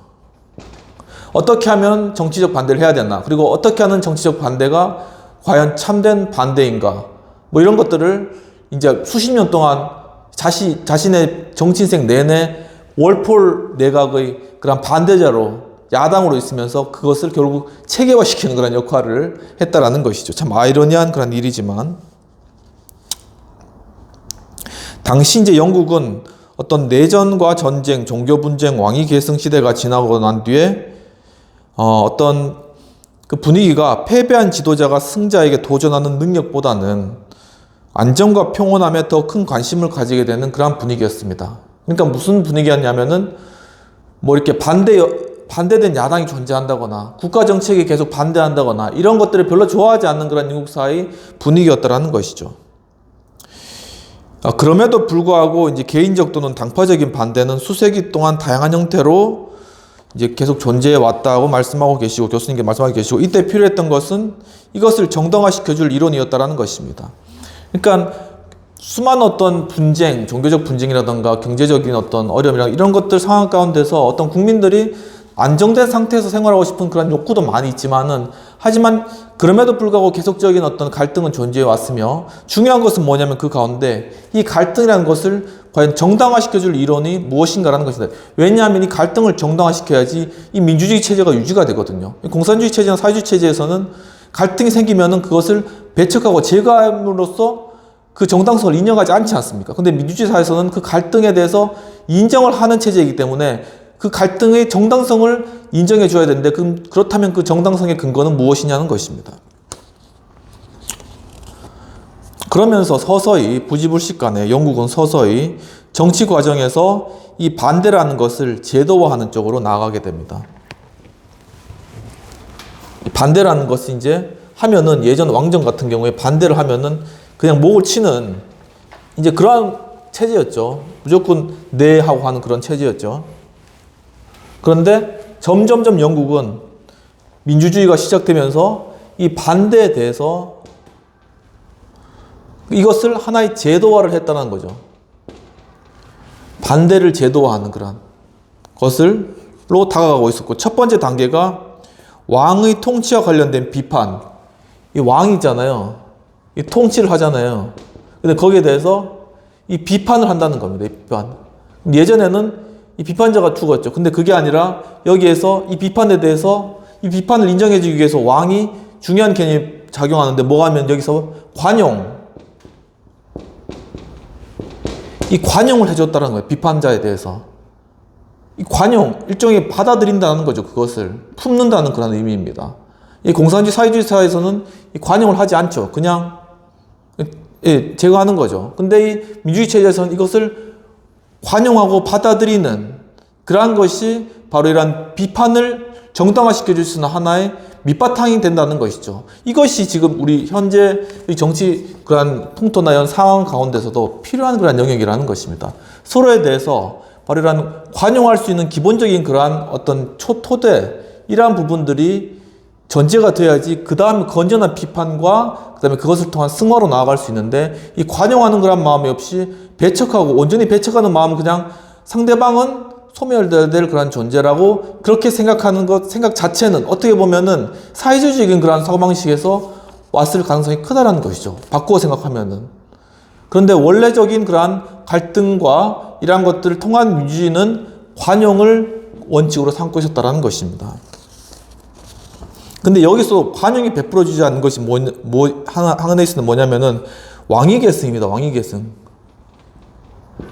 Speaker 1: 어떻게 하면 정치적 반대를 해야 되나, 그리고 어떻게 하는 정치적 반대가 과연 참된 반대인가, 뭐 이런 것들을 이제 수십 년 동안 자신의 정치인생 내내 월폴 내각의 그런 반대자로 야당으로 있으면서 그것을 결국 체계화시키는 그런 역할을 했다라는 것이죠. 참 아이러니한 그런 일이지만, 당시 이제 영국은 어떤 내전과 전쟁, 종교 분쟁, 왕위 계승 시대가 지나고 난 뒤에 어떤 그 분위기가 패배한 지도자가 승자에게 도전하는 능력보다는 안정과 평온함에 더 큰 관심을 가지게 되는 그런 분위기였습니다. 그러니까 무슨 분위기였냐면은 뭐 이렇게 반대된 야당이 존재한다거나 국가 정책에 계속 반대한다거나 이런 것들을 별로 좋아하지 않는 그런 영국 사회의 분위기였다라는 것이죠. 그럼에도 불구하고 이제 개인적 또는 당파적인 반대는 수세기 동안 다양한 형태로 이제 계속 존재해 왔다고 말씀하고 계시고, 교수님께 말씀하고 계시고, 이때 필요했던 것은 이것을 정당화시켜줄 이론이었다라는 것입니다. 그러니까 수많은 어떤 분쟁, 종교적 분쟁이라든가 경제적인 어떤 어려움이랑 이런 것들 상황 가운데서 어떤 국민들이 안정된 상태에서 생활하고 싶은 그런 욕구도 많이 있지만은, 하지만 그럼에도 불구하고 계속적인 어떤 갈등은 존재해 왔으며, 중요한 것은 뭐냐면 그 가운데 이 갈등이라는 것을 과연 정당화시켜줄 이론이 무엇인가라는 것이다. 왜냐하면 이 갈등을 정당화시켜야지 이 민주주의 체제가 유지가 되거든요. 공산주의 체제나 사회주의 체제에서는 갈등이 생기면은 그것을 배척하고 제거함으로써 그 정당성을 인정하지 않지 않습니까? 근데 민주주의 사회에서는 그 갈등에 대해서 인정을 하는 체제이기 때문에 그 갈등의 정당성을 인정해 줘야 되는데, 그렇다면 그 정당성의 근거는 무엇이냐는 것입니다. 그러면서 서서히 부지불식간에 영국은 서서히 정치 과정에서 이 반대라는 것을 제도화하는 쪽으로 나아가게 됩니다. 반대라는 것이 이제 하면은, 예전 왕정 같은 경우에 반대를 하면은 그냥 목을 치는 이제 그러한 체제였죠. 무조건 네 하고 하는 그런 체제였죠. 그런데 점점점 영국은 민주주의가 시작되면서 이 반대에 대해서 이것을 하나의 제도화를 했다는 거죠. 반대를 제도화하는 그런 것을로 다가가고 있었고, 첫 번째 단계가 왕의 통치와 관련된 비판. 이 왕이잖아요. 이 통치를 하잖아요. 근데 거기에 대해서 이 비판을 한다는 겁니다. 이 비판. 예전에는 이 비판자가 죽었죠. 근데 그게 아니라 여기에서 이 비판에 대해서 이 비판을 인정해주기 위해서 왕이 중요한 개념이 작용하는데, 뭐가 하면 여기서 관용. 이 관용을 해줬다는 거예요. 비판자에 대해서. 이 관용, 일종의 받아들인다는 거죠. 그것을 품는다는 그런 의미입니다. 이 공산주의 사회주의 사회에서는 이 관용을 하지 않죠. 그냥 제거하는 거죠. 근데 이 민주주의 체제에서는 이것을 관용하고 받아들이는 그러한 것이 바로 이러한 비판을 정당화시켜줄 수 있는 하나의 밑바탕이 된다는 것이죠. 이것이 지금 우리 현재의 정치 그러한 풍토나 이런 상황 가운데서도 필요한 그러한 영역이라는 것입니다. 서로에 대해서 바로 이러한 관용할 수 있는 기본적인 그러한 어떤 토대, 이러한 부분들이 전제가 돼야지 그 다음 건전한 비판과 그 다음에 그것을 통한 승화로 나아갈 수 있는데, 이 관용하는 그런 마음이 없이 배척하고 온전히 배척하는 마음은 그냥 상대방은 소멸돼야 될 그런 존재라고 그렇게 생각하는 것, 생각 자체는 어떻게 보면은 사회주의적인 그런 사고방식에서 왔을 가능성이 크다라는 것이죠. 바꾸어 생각하면은. 그런데 원래적인 그러한 갈등과 이러한 것들을 통한 민주주의는 관용을 원칙으로 삼고 있었다라는 것입니다. 근데 여기서 관용이 베풀어지지 않는 것이 하나 있으면 뭐냐면은 왕위계승입니다. 왕위계승.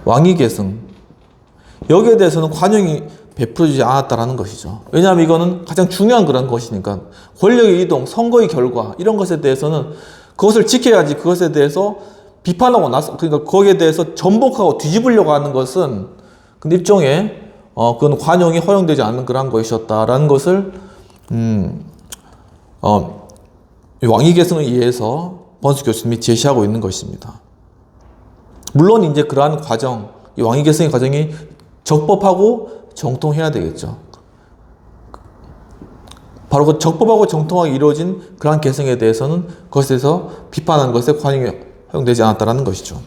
Speaker 1: 왕위계승. 여기에 대해서는 관용이 베풀어지지 않았다라는 것이죠. 왜냐하면 이거는 가장 중요한 그런 것이니까. 권력의 이동, 선거의 결과 이런 것에 대해서는 그것을 지켜야지 그것에 대해서 비판하고 그러니까 거기에 대해서 전복하고 뒤집으려고 하는 것은 근데 일종의 그건 관용이 허용되지 않는 그런 것이었다라는 것을 왕위계승에 의해서 번수 교수님이 제시하고 있는 것입니다. 물론 이제 그러한 과정, 이 왕위계승의 과정이 적법하고 정통해야 되겠죠. 바로 그 적법하고 정통하게 이루어진 그러한 계승에 대해서는 그것에 대해서 비판하는 것에 관용이 허용되지 않았다는 것이죠.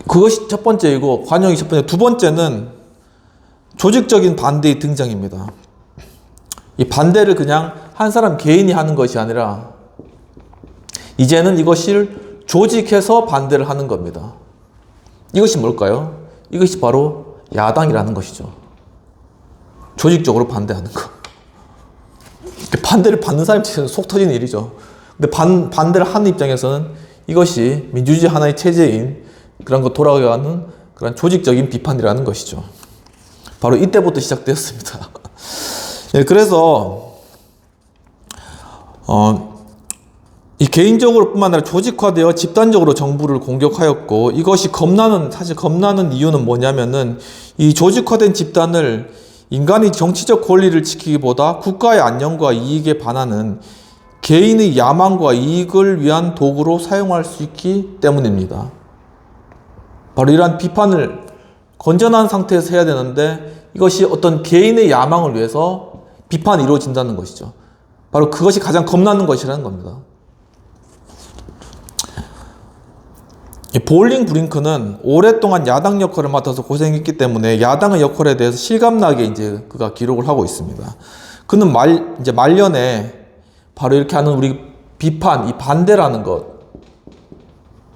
Speaker 1: 그것이 첫 번째이고 관용이 첫 번째. 두 번째는 조직적인 반대의 등장입니다. 이 반대를 그냥 한 사람 개인이 하는 것이 아니라 이제는 이것을 조직해서 반대를 하는 겁니다. 이것이 뭘까요? 이것이 바로 야당이라는 것이죠. 조직적으로 반대하는 것. 반대를 받는 사람 입장에서는 속 터지는 일이죠. 근데 반대를 하는 입장에서는 이것이 민주주의 하나의 체제인 그런 거 돌아가는 그런 조직적인 비판이라는 것이죠. 바로 이때부터 시작되었습니다. 예, 그래서 이 개인적으로 뿐만 아니라 조직화되어 집단적으로 정부를 공격하였고 이것이 사실 겁나는 이유는 뭐냐면은 이 조직화된 집단을 인간의 정치적 권리를 지키기보다 국가의 안녕과 이익에 반하는 개인의 야망과 이익을 위한 도구로 사용할 수 있기 때문입니다. 바로 이러한 비판을 건전한 상태에서 해야 되는데 이것이 어떤 개인의 야망을 위해서 비판이 이루어진다는 것이죠. 바로 그것이 가장 겁나는 것이라는 겁니다. 볼링 브링크는 오랫동안 야당 역할을 맡아서 고생했기 때문에 야당의 역할에 대해서 실감나게 이제 그가 기록을 하고 있습니다. 그는 이제 말년에 바로 이렇게 하는 우리 비판, 이 반대라는 것,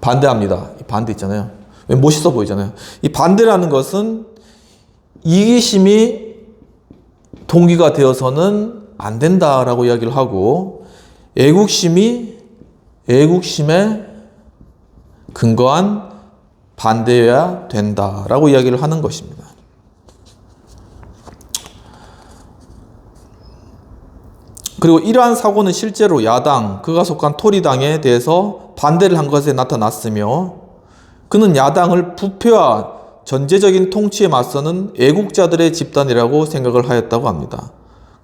Speaker 1: 반대합니다. 이 반대 있잖아요. 왜 멋있어 보이잖아요. 이 반대라는 것은 이기심이 동기가 되어서는 안 된다라고 이야기를 하고 애국심에 근거한 반대여야 된다라고 이야기를 하는 것입니다. 그리고 이러한 사고는 실제로 야당, 그가 속한 토리당에 대해서 반대를 한 것에 나타났으며 그는 야당을 부패와 전제적인 통치에 맞서는 애국자들의 집단이라고 생각을 하였다고 합니다.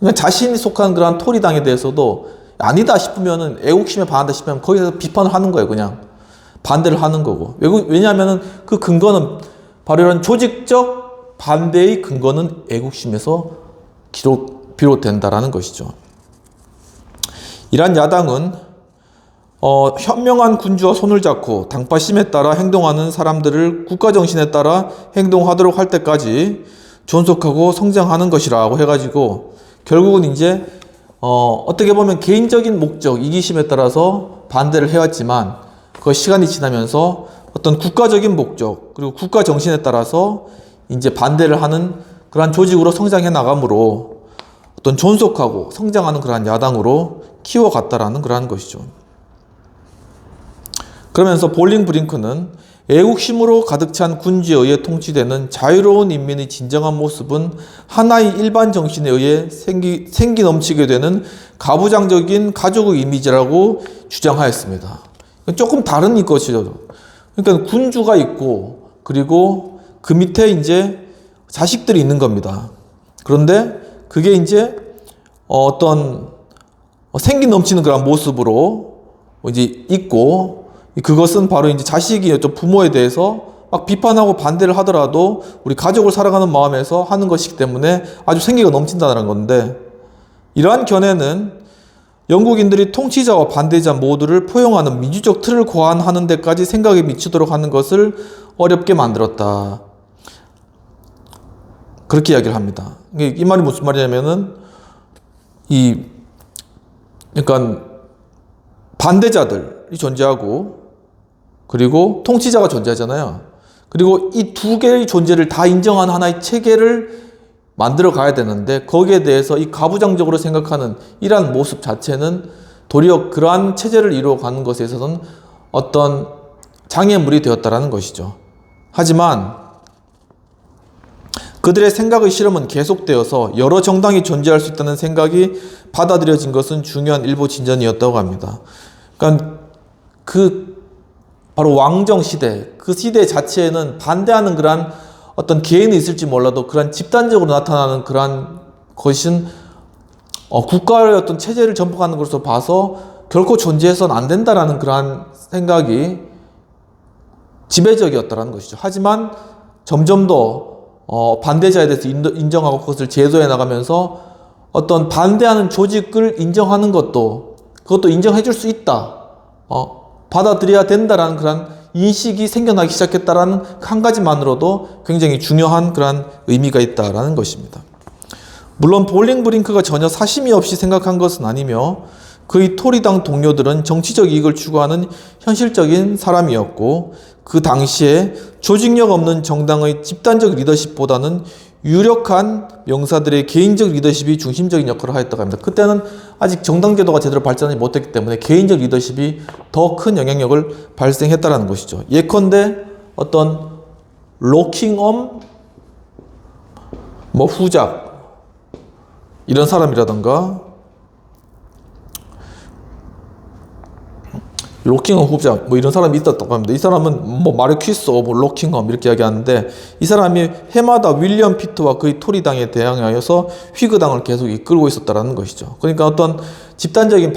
Speaker 1: 그러니까 자신이 속한 그러한 토리당에 대해서도 아니다 싶으면은 애국심에 반한다 싶으면 거기서 비판을 하는 거예요. 그냥 반대를 하는 거고. 왜냐하면은 그 근거는 바로 이런 조직적 반대의 근거는 애국심에서 비롯된다라는 것이죠. 이러한 야당은 현명한 군주와 손을 잡고 당파심에 따라 행동하는 사람들을 국가정신에 따라 행동하도록 할 때까지 존속하고 성장하는 것이라고 해가지고 결국은 이제 어떻게 보면 개인적인 목적, 이기심에 따라서 반대를 해왔지만 그 시간이 지나면서 어떤 국가적인 목적 그리고 국가 정신에 따라서 이제 반대를 하는 그러한 조직으로 성장해 나가므로 어떤 존속하고 성장하는 그러한 야당으로 키워갔다라는 그러한 것이죠. 그러면서 볼링 브링크는 애국심으로 가득 찬 군주에 의해 통치되는 자유로운 인민의 진정한 모습은 하나의 일반 정신에 의해 생기 넘치게 되는 가부장적인 가족의 이미지라고 주장하였습니다. 조금 다른 것이죠. 그러니까 군주가 있고 그리고 그 밑에 이제 자식들이 있는 겁니다. 그런데 그게 이제 어떤 생기 넘치는 그런 모습으로 이제 있고 그것은 바로 이제 자식이 좀 부모에 대해서 막 비판하고 반대를 하더라도 우리 가족을 살아가는 마음에서 하는 것이기 때문에 아주 생기가 넘친다는 건데 이러한 견해는 영국인들이 통치자와 반대자 모두를 포용하는 민주적 틀을 고안하는 데까지 생각이 미치도록 하는 것을 어렵게 만들었다. 그렇게 이야기를 합니다. 이 말이 무슨 말이냐면은 그러니까 반대자들이 존재하고 그리고 통치자가 존재하잖아요. 그리고 이 두 개의 존재를 다 인정하는 하나의 체계를 만들어 가야 되는데 거기에 대해서 이 가부장적으로 생각하는 이러한 모습 자체는 도리어 그러한 체제를 이루어가는 것에 있어서는 어떤 장애물이 되었다라는 것이죠. 하지만 그들의 생각의 실험은 계속되어서 여러 정당이 존재할 수 있다는 생각이 받아들여진 것은 중요한 일부 진전이었다고 합니다. 그러니까 바로 왕정 시대, 그 시대 자체에는 반대하는 그러한 어떤 개인이 있을지 몰라도 그러한 집단적으로 나타나는 그러한 것은 국가의 어떤 체제를 전복하는 것으로 봐서 결코 존재해서는 안 된다라는 그러한 생각이 지배적이었다라는 것이죠. 하지만 점점 더 반대자에 대해서 인정하고 그것을 제도해 나가면서 어떤 반대하는 조직을 인정하는 그것도 인정해 줄 수 있다. 받아들여야 된다라는 그런 인식이 생겨나기 시작했다라는 한 가지만으로도 굉장히 중요한 그런 의미가 있다라는 것입니다. 물론 볼링브링크가 전혀 사심이 없이 생각한 것은 아니며 그의 토리당 동료들은 정치적 이익을 추구하는 현실적인 사람이었고 그 당시에 조직력 없는 정당의 집단적 리더십보다는 유력한 명사들의 개인적 리더십이 중심적인 역할을 하였다고 합니다. 그때는 아직 정당 제도가 제대로 발전하지 못했기 때문에 개인적 리더십이 더 큰 영향력을 발생했다는 것이죠. 예컨대 어떤 로킹엄 후작 이런 사람이라던가 로킹엄 후작 이런 사람이 있었다고 합니다. 이 사람은 마르퀴스 오브 로킹엄 이렇게 이야기하는데 이 사람이 해마다 윌리엄 피트와 그의 토리당에 대항하여서 휘그당을 계속 이끌고 있었다라는 것이죠. 그러니까 어떤 집단적인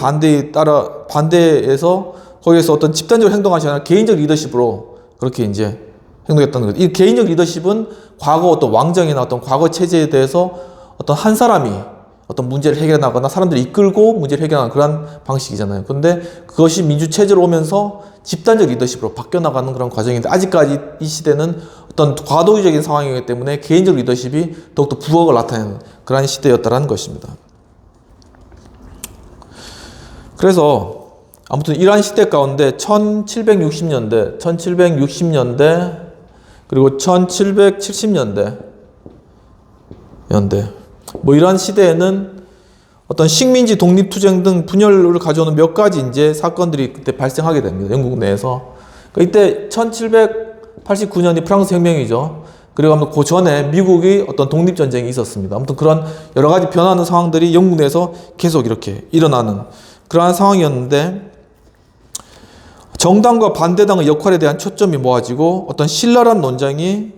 Speaker 1: 반대에서 거기에서 어떤 집단적으로 행동하지 않아 개인적 리더십으로 그렇게 이제 행동했다는 거죠. 이 개인적 리더십은 과거 어떤 왕정이나 어떤 과거 체제에 대해서 어떤 한 사람이 어떤 문제를 해결해 나가거나 사람들이 이끌고 문제를 해결하는 그런 방식이잖아요. 그런데 그것이 민주체제로 오면서 집단적 리더십으로 바뀌어 나가는 그런 과정인데 아직까지 이 시대는 어떤 과도기적인 상황이기 때문에 개인적 리더십이 더욱더 부각을 나타내는 그런 시대였다는 것입니다. 그래서 아무튼 이러한 시대 가운데 1760년대 그리고 1770년대 이러한 시대에는 어떤 식민지 독립투쟁 등 분열을 가져오는 몇 가지 이제 사건들이 그때 발생하게 됩니다. 영국 내에서. 이때 1789년이 프랑스 혁명이죠. 그리고 아무튼 그 전에 미국이 어떤 독립전쟁이 있었습니다. 아무튼 그런 여러 가지 변하는 상황들이 영국 내에서 계속 이렇게 일어나는 그러한 상황이었는데 정당과 반대당의 역할에 대한 초점이 모아지고 어떤 신랄한 논쟁이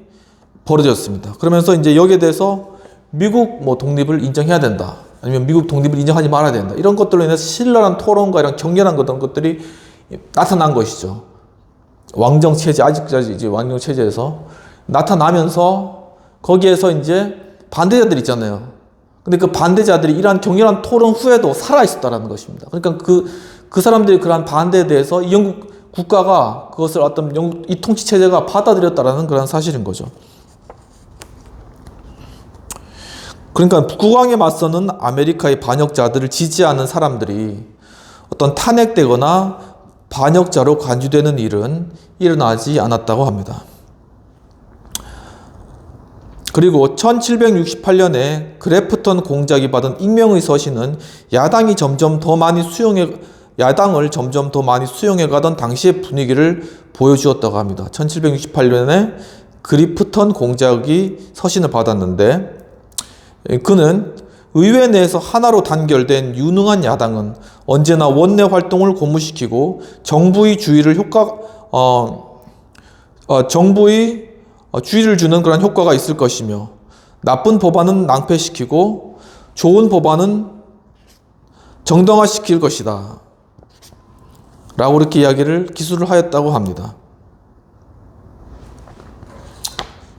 Speaker 1: 벌어졌습니다. 그러면서 이제 여기에 대해서 미국 독립을 인정해야 된다. 아니면 미국 독립을 인정하지 말아야 된다. 이런 것들로 인해서 신랄한 토론과 이런 격렬한 것들이 나타난 것이죠. 왕정 체제, 아직까지 이제 왕정 체제에서 나타나면서 거기에서 이제 반대자들 있잖아요. 근데 그 반대자들이 이러한 격렬한 토론 후에도 살아있었다는 것입니다. 그러니까 그 사람들이 그러한 반대에 대해서 이 영국 국가가 그것을 어떤 영국 이 통치 체제가 받아들였다라는 그런 사실인 거죠. 그러니까 국왕에 맞서는 아메리카의 반역자들을 지지하는 사람들이 어떤 탄핵되거나 반역자로 간주되는 일은 일어나지 않았다고 합니다. 그리고 1768년에 그래프턴 공작이 받은 익명의 서신은 야당을 점점 더 많이 수용해 가던 당시의 분위기를 보여주었다고 합니다. 1768년에 그래프턴 공작이 서신을 받았는데 그는 의회 내에서 하나로 단결된 유능한 야당은 언제나 원내 활동을 고무시키고 정부의 주의를 주는 그런 효과가 있을 것이며 나쁜 법안은 낭패시키고 좋은 법안은 정당화시킬 것이다 라고 이렇게 기술을 하였다고 합니다.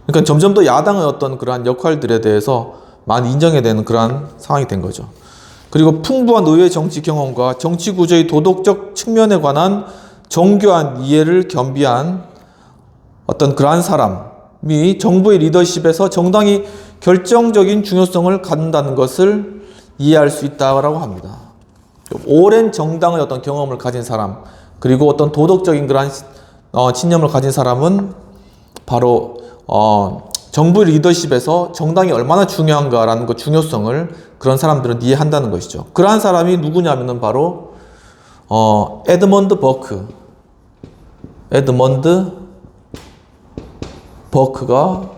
Speaker 1: 그러니까 점점 더 야당의 어떤 그러한 역할들에 대해서 많이 인정해야 되는 그러한 상황이 된 거죠. 그리고 풍부한 의회 정치 경험과 정치 구조의 도덕적 측면에 관한 정교한 이해를 겸비한 어떤 그러한 사람이 정부의 리더십에서 정당이 결정적인 중요성을 갖는다는 것을 이해할 수 있다고 합니다. 오랜 정당의 어떤 경험을 가진 사람, 그리고 어떤 도덕적인 그러한 신념을 가진 사람은 바로 정부 리더십에서 정당이 얼마나 중요한가라는 그 중요성을 그런 사람들은 이해한다는 것이죠. 그러한 사람이 누구냐면은 바로 에드먼드 버크가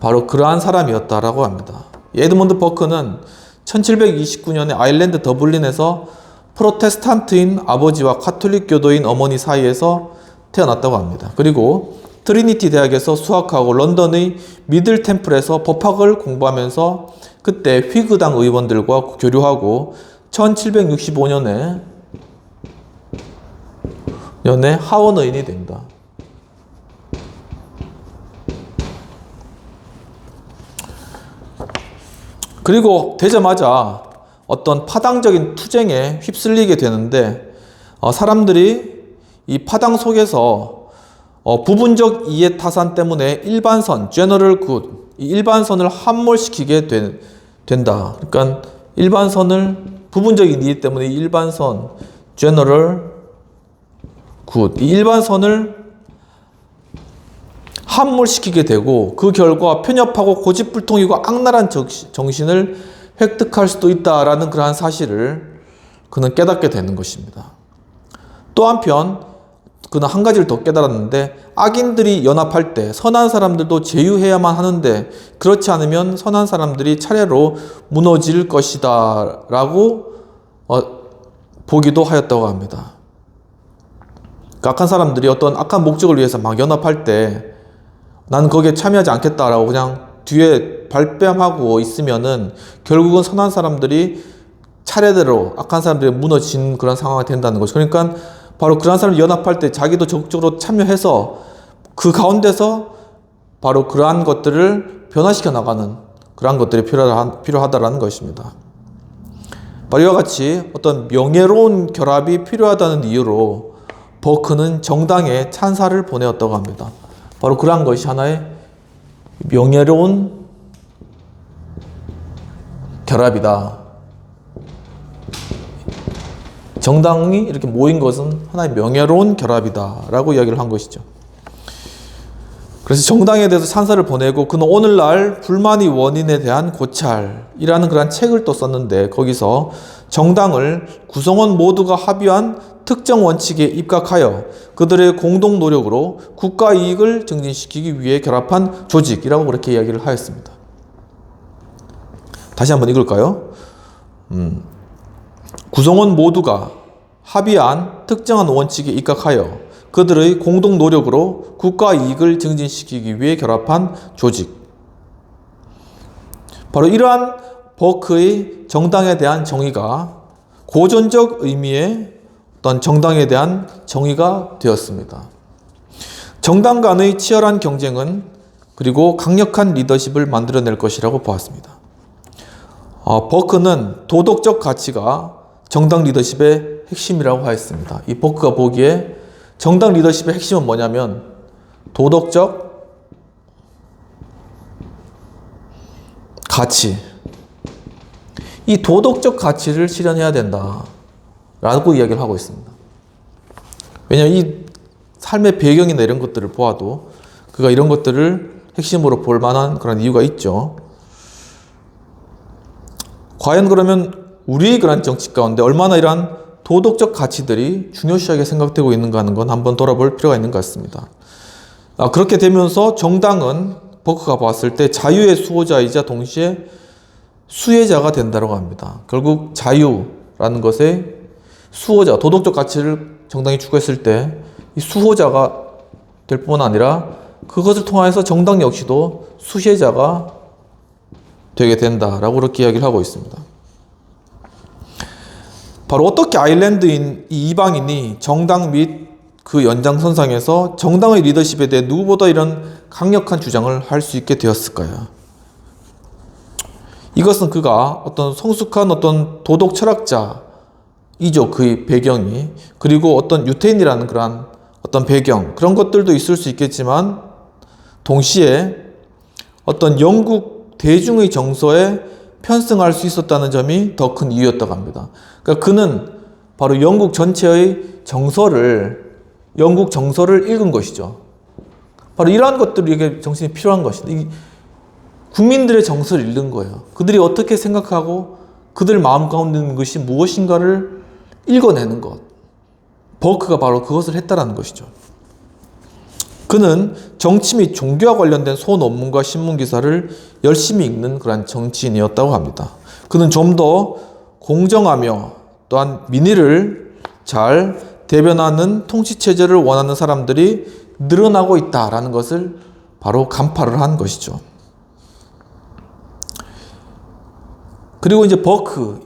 Speaker 1: 바로 그러한 사람이었다라고 합니다. 에드먼드 버크는 1729년에 아일랜드 더블린에서 프로테스탄트인 아버지와 카톨릭 교도인 어머니 사이에서 태어났다고 합니다. 그리고 트리니티 대학에서 수학하고 런던의 미들 템플에서 법학을 공부하면서 그때 휘그당 의원들과 교류하고 1765년에 하원 의원이 됩니다. 그리고 되자마자 어떤 파당적인 투쟁에 휩쓸리게 되는데 사람들이 이 파당 속에서 부분적 이해 타산 때문에 일반선, general good, 이 일반선을 함몰시키게 된다. 그러니까 일반선을 부분적인 이해 때문에 일반선, general good, 이 일반선을 함몰시키게 되고 그 결과 편협하고 고집불통이고 악랄한 정신을 획득할 수도 있다라는 그러한 사실을 그는 깨닫게 되는 것입니다. 또 한편 그는 한 가지를 더 깨달았는데 악인들이 연합할 때 선한 사람들도 제휴해야만 하는데 그렇지 않으면 선한 사람들이 차례로 무너질 것이다 라고 보기도 하였다고 합니다. 그러니까 악한 사람들이 어떤 악한 목적을 위해서 막 연합할 때 나는 거기에 참여하지 않겠다라고 그냥 뒤에 발뺌하고 있으면은 결국은 선한 사람들이 차례대로 악한 사람들이 무너진 그런 상황이 된다는 거죠. 그러니까 바로 그런 사람이 연합할 때 자기도 적극적으로 참여해서 그 가운데서 바로 그러한 것들을 변화시켜 나가는 그러한 것들이 필요하다라는 것입니다. 바로 이와 같이 어떤 명예로운 결합이 필요하다는 이유로 버크는 정당에 찬사를 보내었다고 합니다. 바로 그러한 것이 하나의 명예로운 결합이다. 정당이 이렇게 모인 것은 하나의 명예로운 결합이다 라고 이야기를 한 것이죠. 그래서 정당에 대해서 찬사를 보내고 그는 오늘날 불만의 원인에 대한 고찰이라는 그런 책을 또 썼는데 거기서 정당을 구성원 모두가 합의한 특정 원칙에 입각하여 그들의 공동 노력으로 국가 이익을 증진시키기 위해 결합한 조직이라고 그렇게 이야기를 하였습니다. 다시 한번 읽을까요? 구성원 모두가 합의한 특정한 원칙에 입각하여 그들의 공동 노력으로 국가 이익을 증진시키기 위해 결합한 조직. 바로 이러한 버크의 정당에 대한 정의가 고전적 의미의 어떤 정당에 대한 정의가 되었습니다. 정당 간의 치열한 경쟁은 그리고 강력한 리더십을 만들어낼 것이라고 보았습니다. 버크는 도덕적 가치가 정당 리더십의 핵심이라고 하였습니다. 이 버크가 보기에 정당 리더십의 핵심은 뭐냐면 도덕적 가치. 이 도덕적 가치를 실현해야 된다 라고 이야기를 하고 있습니다. 왜냐하면 이 삶의 배경이나 이런 것들을 보아도 그가 이런 것들을 핵심으로 볼 만한 그런 이유가 있죠. 과연 그러면 우리의 그런 정치 가운데 얼마나 이러한 도덕적 가치들이 중요시하게 생각되고 있는가 하는 건 한번 돌아볼 필요가 있는 것 같습니다. 그렇게 되면서 정당은 버크가 봤을 때 자유의 수호자이자 동시에 수혜자가 된다고 합니다. 결국 자유라는 것의 수호자, 도덕적 가치를 정당이 추구했을 때 이 수호자가 될 뿐만 아니라 그것을 통해서 정당 역시도 수혜자가 되게 된다라고 그렇게 이야기를 하고 있습니다. 바로 어떻게 아일랜드인 이 이방인이 정당 및 그 연장선상에서 정당의 리더십에 대해 누구보다 이런 강력한 주장을 할 수 있게 되었을까요? 이것은 그가 어떤 성숙한 어떤 도덕 철학자이죠. 그의 배경이. 그리고 어떤 유태인이라는 그러한 어떤 배경, 그런 것들도 있을 수 있겠지만 동시에 어떤 영국 대중의 정서에 편승할 수 있었다는 점이 더 큰 이유였다고 합니다. 그러니까 그는 바로 영국 전체의 영국 정서를 읽은 것이죠. 바로 이러한 것들이 이게 정신이 필요한 것이다. 국민들의 정서를 읽는 거예요. 그들이 어떻게 생각하고 그들 마음 가운데 있는 것이 무엇인가를 읽어내는 것. 버크가 바로 그것을 했다라는 것이죠. 그는 정치 및 종교와 관련된 소논문과 신문기사를 열심히 읽는 그런 정치인이었다고 합니다. 그는 좀 더 공정하며 또한 민의를 잘 대변하는 통치체제를 원하는 사람들이 늘어나고 있다라는 것을 바로 간파를 한 것이죠. 그리고 이제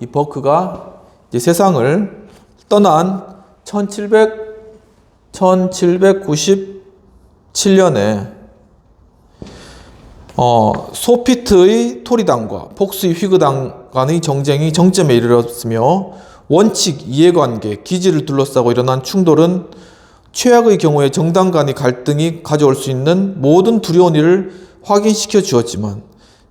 Speaker 1: 이 버크가 이제 세상을 떠난 1797년에 소피트의 토리당과 폭스의 휘그당 간의 정쟁이 정점에 이르렀으며 원칙, 이해관계, 기지를 둘러싸고 일어난 충돌은 최악의 경우에 정당 간의 갈등이 가져올 수 있는 모든 두려운 일을 확인시켜 주었지만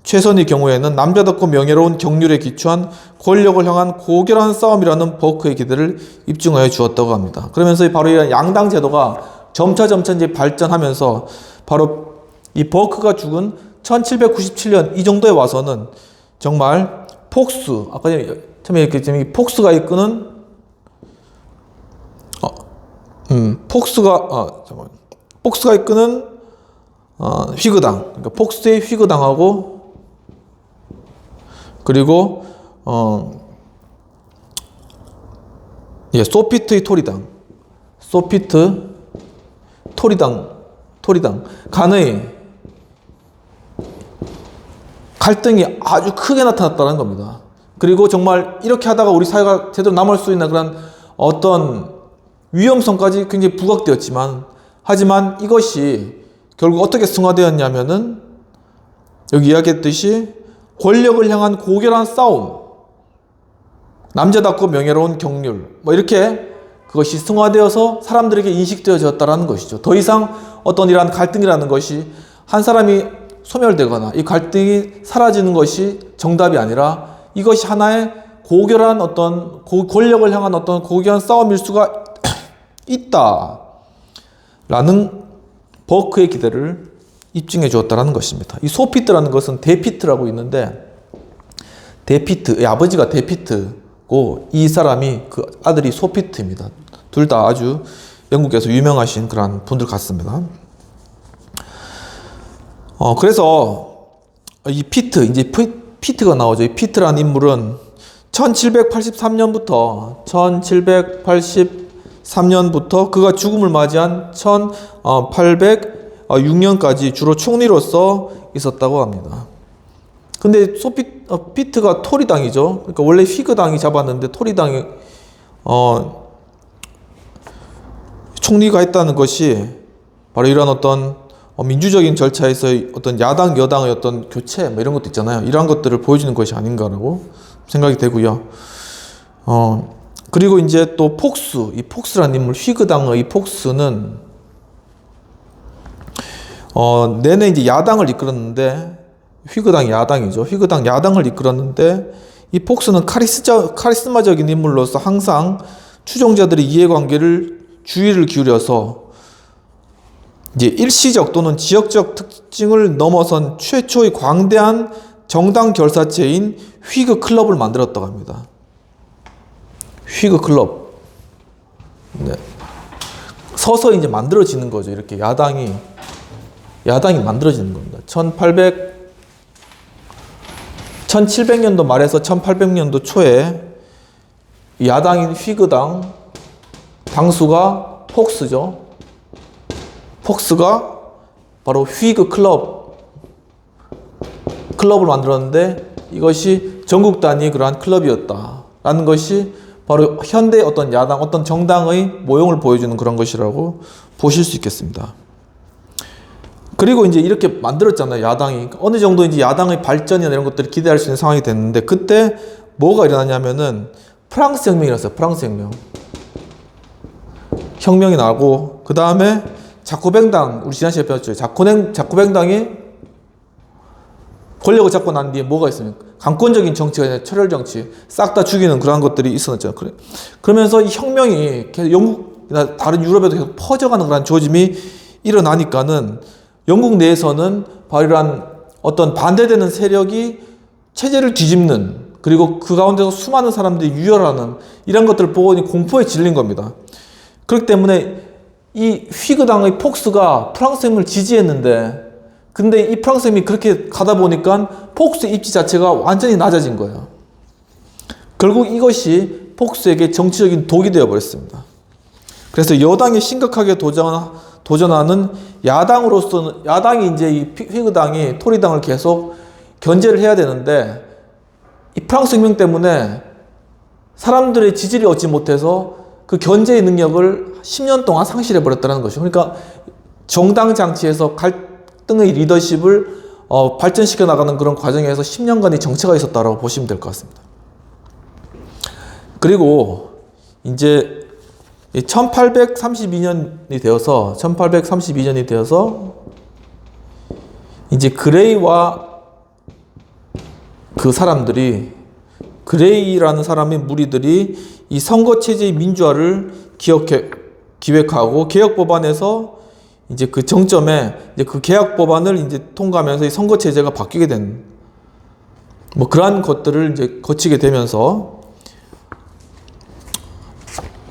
Speaker 1: 최선의 경우에는 남자답고 명예로운 경륜에 기초한 권력을 향한 고결한 싸움이라는 버크의 기대를 입증하여 주었다고 합니다. 그러면서 바로 이런 양당 제도가 점차 이제 발전하면서 바로 이 버크가 죽은 1797년 이 정도에 와서는 정말 폭스, 아까 처음에 얘기했지만 폭스가 이끄는 폭스가 이끄는 휘그당, 그러니까 폭스의 휘그당하고 그리고 소피트의 토리당 간의 갈등이 아주 크게 나타났다는 겁니다. 그리고 정말 이렇게 하다가 우리 사회가 제대로 남을 수 있는 그런 어떤 위험성까지 굉장히 부각되었지만, 하지만 이것이 결국 어떻게 승화되었냐면은 여기 이야기했듯이 권력을 향한 고결한 싸움, 남자답고 명예로운 경륜, 이렇게 그것이 승화되어서 사람들에게 인식되어졌다는 것이죠. 더 이상 어떤 이러한 갈등이라는 것이 한 사람이 소멸되거나 이 갈등이 사라지는 것이 정답이 아니라 이것이 하나의 고결한 어떤 권력을 향한 어떤 고결한 싸움일 수가 있다라는 버크의 기대를 입증해 주었다는 것입니다. 이 소피트라는 것은 데피트라고 있는데, 데피트의 아버지가 데피트고 이 사람이 그 아들이 소피트입니다. 둘 다 아주 영국에서 유명하신 그런 분들 같습니다. 그래서 이 피트가 나오죠. 이 피트라는 인물은 1783년부터 그가 죽음을 맞이한 1806년까지 주로 총리로서 있었다고 합니다. 근데 피트가 토리당이죠. 그러니까 원래 휘그당이 잡았는데 토리당이 총리가 했다는 것이 바로 이런 어떤 민주적인 절차에서의 어떤 야당 여당의 어떤 교체 이런 것도 있잖아요. 이러한 것들을 보여주는 것이 아닌가라고 생각이 되고요. 그리고 이제 또 이 폭스라는 인물, 휘그당의 이 폭스는 내내 이제 야당을 이끌었는데, 휘그당 야당이죠. 휘그당 야당을 이끌었는데 이 폭스는 카리스마적인 인물로서 항상 추종자들의 이해관계를 주의를 기울여서 이제 일시적 또는 지역적 특징을 넘어선 최초의 광대한 정당 결사체인 휘그 클럽을 만들었다고 합니다. 휘그 클럽. 네. 서서히 이제 만들어지는 거죠. 이렇게 야당이 만들어지는 겁니다. 1700년도 말에서 1800년도 초에 야당인 휘그당 당수가 폭스죠. 폭스가 바로 휘그 클럽을 만들었는데 이것이 전국 단위의 그러한 클럽이었다라는 것이 바로 현대 어떤 야당, 어떤 정당의 모형을 보여주는 그런 것이라고 보실 수 있겠습니다. 그리고 이제 이렇게 만들었잖아요, 야당이. 어느 정도 이제 야당의 발전이나 이런 것들을 기대할 수 있는 상황이 됐는데, 그때 뭐가 일어나냐면은 프랑스 혁명이 일어났어요. 프랑스 혁명이 나고, 그 다음에 자코뱅당, 우리 지난 시간에 배웠죠. 자코뱅당이 권력을 잡고 난 뒤에 뭐가 있습니까? 강권적인 정치가 아니라 철혈 정치, 싹 다 죽이는 그런 것들이 있었잖아요. 그러면서 이 혁명이 계속 영국이나 다른 유럽에도 계속 퍼져가는 그런 조짐이 일어나니까는 영국 내에서는 바로 이러한 어떤 반대되는 세력이 체제를 뒤집는, 그리고 그 가운데서 수많은 사람들이 유혈하는 이런 것들을 보고 공포에 질린 겁니다. 그렇기 때문에 이 휘그당의 폭스가 프랑스임을 지지했는데, 근데 이 프랑스임이 그렇게 가다 보니까 폭스의 입지 자체가 완전히 낮아진 거예요. 결국 이것이 폭스에게 정치적인 독이 되어버렸습니다. 그래서 여당이 심각하게 도전하는 야당으로서는, 야당이 이제 이 휘그당이 토리당을 계속 견제를 해야 되는데, 이 프랑스 혁명 때문에 사람들의 지지를 얻지 못해서 그 견제의 능력을 10년 동안 상실해버렸다는 것이죠. 그러니까 정당 장치에서 갈등의 리더십을 발전시켜 나가는 그런 과정에서 10년간의 정체가 있었다고 보시면 될 것 같습니다. 그리고 이제 1832년이 되어서 이제 그레이와 그 사람들이, 그레이라는 사람의 무리들이 이 선거체제의 민주화를 기획하고 개혁법안에서 이제 그 정점에 이제 그 개혁법안을 이제 통과하면서 이 선거체제가 바뀌게 된 뭐 그러한 것들을 이제 거치게 되면서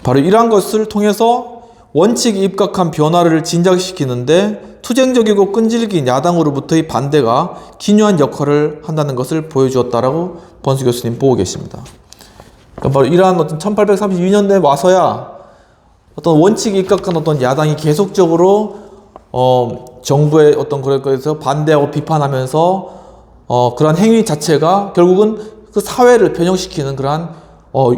Speaker 1: 바로 이러한 것을 통해서 원칙에 입각한 변화를 진작시키는데 투쟁적이고 끈질긴 야당으로부터의 반대가 기묘한 역할을 한다는 것을 보여주었다라고 번수 교수님 보고 계십니다. 그러니까 바로 이러한 어떤 1832년대에 와서야 어떤 원칙에 입각한 어떤 야당이 계속적으로 정부의 어떤 그런 것에서 반대하고 비판하면서 그러한 행위 자체가 결국은 그 사회를 변형시키는 그러한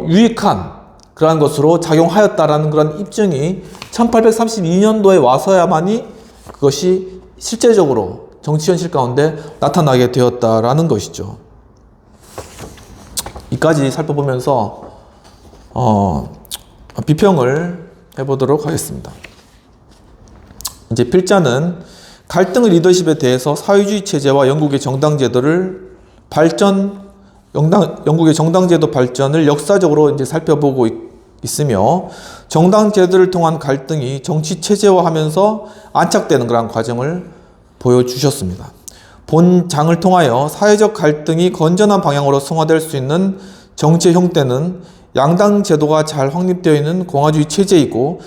Speaker 1: 유익한 그러한 것으로 작용하였다라는 그런 입증이 1832년도에 와서야만이 그것이 실제적으로 정치 현실 가운데 나타나게 되었다라는 것이죠. 이까지 살펴보면서 비평을 해보도록 하겠습니다. 이제 필자는 갈등의 리더십에 대해서 사회주의 체제와 영국의 정당제도를 영국의 정당제도 발전을 역사적으로 이제 살펴보고 있으며, 정당제도를 통한 갈등이 정치 체제화하면서 안착되는 그런 과정을 보여주셨습니다. 본 장을 통하여 사회적 갈등이 건전한 방향으로 승화될 수 있는 정치의 형태는 양당 제도가 잘 확립되어 있는 공화주의 체제이고,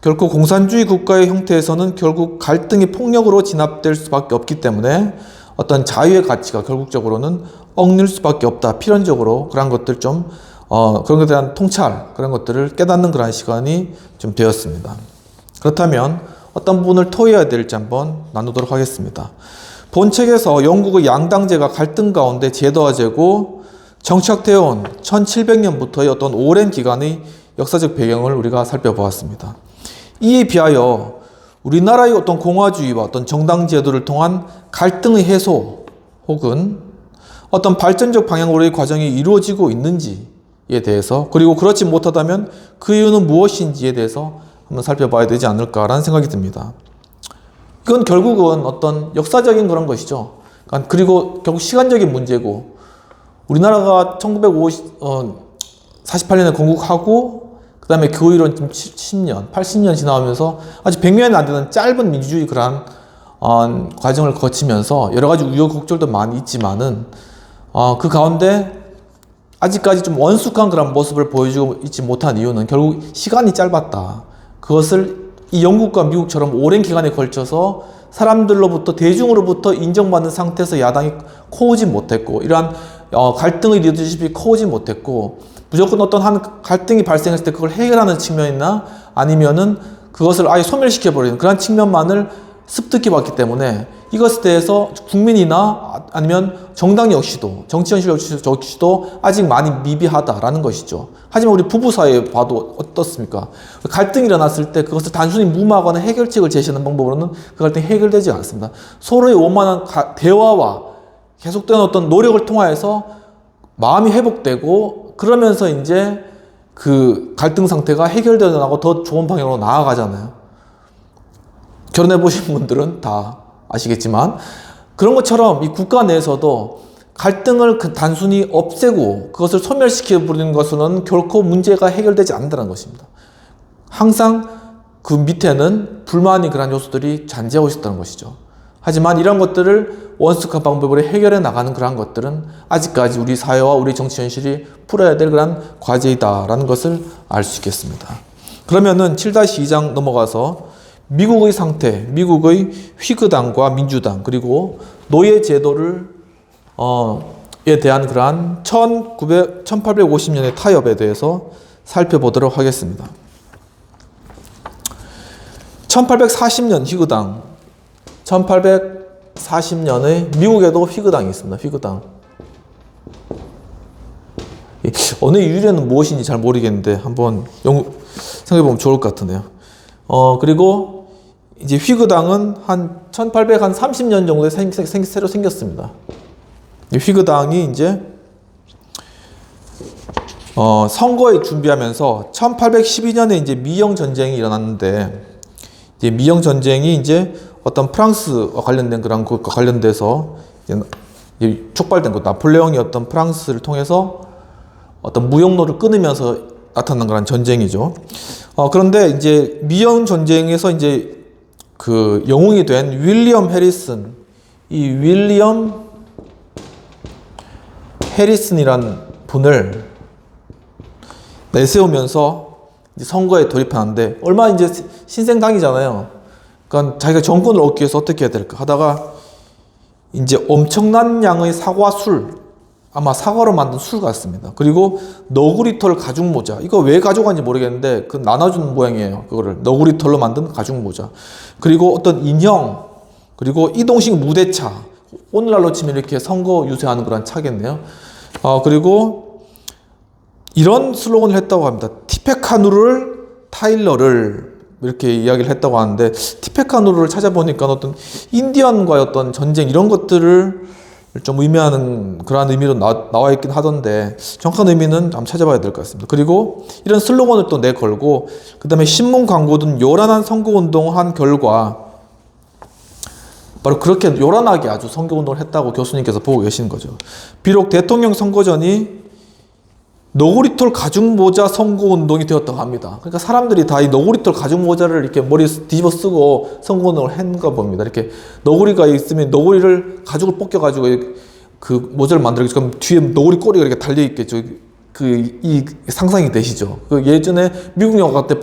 Speaker 1: 결코 공산주의 국가의 형태에서는 결국 갈등이 폭력으로 진압될 수밖에 없기 때문에 어떤 자유의 가치가 결국적으로는 억눌 수밖에 없다. 필연적으로 그런 것들 좀 그런 것에 대한 통찰, 그런 것들을 깨닫는 그런 시간이 좀 되었습니다. 그렇다면 어떤 부분을 토의해야 될지 한번 나누도록 하겠습니다. 본 책에서 영국의 양당제가 갈등 가운데 제도화되고 정착되어 온 1700년부터의 어떤 오랜 기간의 역사적 배경을 우리가 살펴보았습니다. 이에 비하여 우리나라의 어떤 공화주의와 어떤 정당제도를 통한 갈등의 해소 혹은 어떤 발전적 방향으로의 과정이 이루어지고 있는지에 대해서, 그리고 그렇지 못하다면 그 이유는 무엇인지에 대해서 한번 살펴봐야 되지 않을까라는 생각이 듭니다. 이건 결국은 어떤 역사적인 그런 것이죠. 그리고 결국 시간적인 문제고, 우리나라가 1948년에 건국하고 그 다음에 그 후로 70년, 80년 지나오면서 아직 100년이 안 되는 짧은 민주주의 그러한 과정을 거치면서 여러 가지 우여곡절도 많이 있지만은 그 가운데 아직까지 좀 원숙한 그런 모습을 보여주고 있지 못한 이유는 결국 시간이 짧았다. 그것을 이 영국과 미국처럼 오랜 기간에 걸쳐서 사람들로부터, 대중으로부터 인정받는 상태에서 야당이 커오지 못했고, 이러한 갈등의 리더십이 커오지 못했고, 무조건 어떤 한 갈등이 발생했을 때 그걸 해결하는 측면이나 아니면은 그것을 아예 소멸시켜버리는 그런 측면만을 습득해 봤기 때문에 이것에 대해서 국민이나 아니면 정당 역시도, 정치 현실 역시도 아직 많이 미비하다라는 것이죠. 하지만 우리 부부 사이에 봐도 어떻습니까? 갈등이 일어났을 때 그것을 단순히 무마하거나 해결책을 제시하는 방법으로는 그 갈등이 해결되지 않습니다. 서로의 원만한 대화와 계속되는 어떤 노력을 통하여서 마음이 회복되고, 그러면서 이제 그 갈등 상태가 해결되어 나가고 더 좋은 방향으로 나아가잖아요. 결혼해 보신 분들은 다 아시겠지만, 그런 것처럼 이 국가 내에서도 갈등을 단순히 없애고 그것을 소멸시켜 버리는 것으로는 결코 문제가 해결되지 않는다는 것입니다. 항상 그 밑에는 불만이 그런 요소들이 잔재하고 있었다는 것이죠. 하지만 이런 것들을 원숙한 방법으로 해결해 나가는 그러한 것들은 아직까지 우리 사회와 우리 정치 현실이 풀어야 될 그런 과제이다라는 것을 알 수 있겠습니다. 그러면은 7-2장 넘어가서 미국의 상태, 미국의 휘그당과 민주당 그리고 노예 제도를 에 대한 그러한 1850년의 타협에 대해서 살펴보도록 하겠습니다. 1840년 휘그당, 1840년에 미국에도 휘그당이 있습니다. 휘그당. 어느 유래는 무엇인지 잘 모르겠는데 한번 생각해보면 좋을 것 같은데요. 그리고 이제 휘그당은 한 1830년 정도에 새로 생겼습니다. 휘그당이 이제 선거에 준비하면서 1812년에 이제 미영 전쟁이 일어났는데 이제 미영 전쟁이 이제 어떤 프랑스와 관련된 그런 것과 관련돼서 이제 촉발된 것, 나폴레옹이 어떤 프랑스를 통해서 어떤 무역로를 끊으면서 나타난 그런 전쟁이죠. 그런데 이제 미영 전쟁에서 이제 그 영웅이 된 윌리엄 해리슨, 이 윌리엄 해리슨이란 분을 내세우면서 이제 선거에 돌입하는데 얼마 이제 신생당이잖아요. 그러니까 자기가 정권을 얻기 위해서 어떻게 해야 될까 하다가 이제 엄청난 양의 사과술, 아마 사과로 만든 술 같습니다. 그리고 너구리털 가죽 모자, 이거 왜 가져간지 모르겠는데 그 나눠주는 모양이에요. 그거를 너구리털로 만든 가죽 모자, 그리고 어떤 인형, 그리고 이동식 무대차, 오늘날로 치면 이렇게 선거 유세하는 그런 차겠네요. 그리고 이런 슬로건을 했다고 합니다. 티페카누를 타일러를 이렇게 이야기를 했다고 하는데, 티페카누를 찾아보니까 어떤 인디언과의 어떤 전쟁 이런 것들을 좀 의미하는 그러한 의미로 나와 있긴 하던데 정확한 의미는 한번 찾아봐야 될 것 같습니다. 그리고 이런 슬로건을 또 내걸고 그 다음에 신문 광고 등 요란한 선거운동을 한 결과 바로 그렇게 요란하게 아주 선거운동을 했다고 교수님께서 보고 계시는 거죠. 비록 대통령 선거 전이 너구리털 가죽 모자 선거운동이 되었다고 합니다. 그러니까 사람들이 다 이 너구리털 가죽 모자를 이렇게 머리에 뒤집어 쓰고 선거운동을 했는가 봅니다. 이렇게 너구리가 있으면 너구리를 가죽을 벗겨가지고 그 모자를 만들기 그럼 뒤에 너구리 꼬리가 이렇게 달려 있겠죠. 이 상상이 되시죠? 그 예전에 미국 영화 때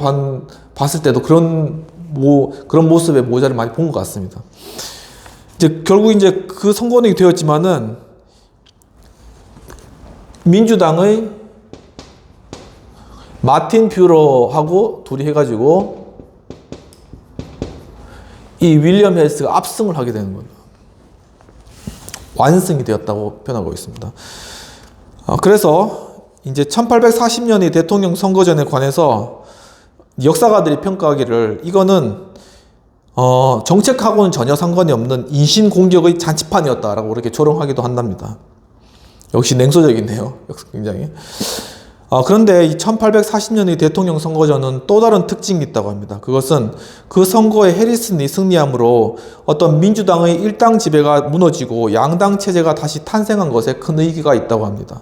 Speaker 1: 봤을 때도 그런 모습의 모자를 많이 본 것 같습니다. 이제 결국 이제 그 선거운동이 되었지만은 민주당의 마틴 퓨러하고 둘이 해가지고 이 윌리엄 해리스가 압승을 하게 되는 겁니다. 완승이 되었다고 표현하고 있습니다. 그래서 이제 1840년의 대통령 선거전에 관해서 역사가들이 평가하기를 이거는 정책하고는 전혀 상관이 없는 인신공격의 잔치판이었다라고 그렇게 조롱하기도 한답니다. 역시 냉소적이네요. 굉장히. 그런데 이 1840년의 대통령 선거전은 또 다른 특징이 있다고 합니다. 그것은 그 선거에 해리슨이 승리함으로 어떤 민주당의 일당 지배가 무너지고 양당 체제가 다시 탄생한 것에 큰 의미가 있다고 합니다.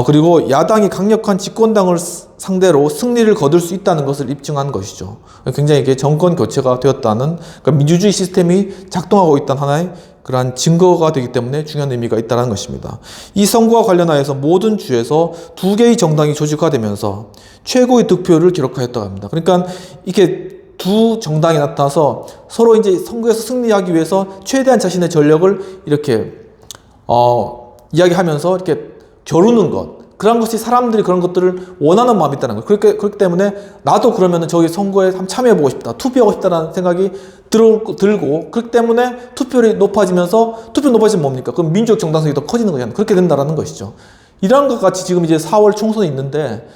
Speaker 1: 그리고 야당이 강력한 집권당을 상대로 승리를 거둘 수 있다는 것을 입증한 것이죠. 굉장히 이게 정권 교체가 되었다는, 그러니까 민주주의 시스템이 작동하고 있다는 하나의 그러한 증거가 되기 때문에 중요한 의미가 있다는 것입니다. 이 선거와 관련하여서 모든 주에서 두 개의 정당이 조직화되면서 최고의 득표를 기록하였다고 합니다. 그러니까 이렇게 두 정당이 나타나서 서로 이제 선거에서 승리하기 위해서 최대한 자신의 전력을 이렇게 이야기하면서 이렇게 겨루는 것, 그런 것이 사람들이 그런 것들을 원하는 마음이 있다는 거예요. 그렇기 때문에 나도 그러면은 저기 선거에 한번 참여해보고 싶다, 투표하고 싶다라는 생각이 들고, 그렇기 때문에 투표율이 높아지면서, 투표 높아지면 뭡니까? 그럼 민주적 정당성이 더 커지는 거잖아요. 그렇게 된다라는 것이죠. 이런 것 같이 지금 이제 4월 총선이 있는데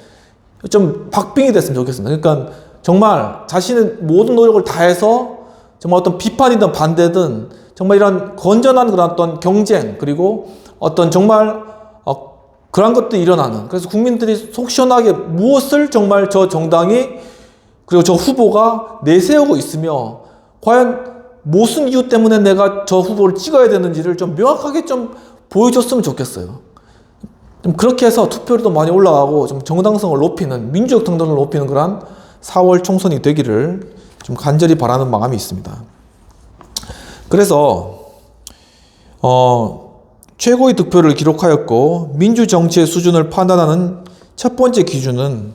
Speaker 1: 좀 박빙이 됐으면 좋겠습니다. 그러니까 정말 자신의 모든 노력을 다해서 정말 어떤 비판이든 반대든 정말 이런 건전한 그런 어떤 경쟁, 그리고 어떤 정말 그런 것도 일어나는, 그래서 국민들이 속 시원하게 무엇을 정말 저 정당이 그리고 저 후보가 내세우고 있으며 과연 무슨 이유 때문에 내가 저 후보를 찍어야 되는지를 좀 명확하게 좀 보여줬으면 좋겠어요. 좀 그렇게 해서 투표율도 많이 올라가고 좀 정당성을 높이는, 민주적 정당을 높이는 그런 4월 총선이 되기를 좀 간절히 바라는 마음이 있습니다. 그래서 최고의 득표를 기록하였고 민주 정치의 수준을 판단하는 첫 번째 기준은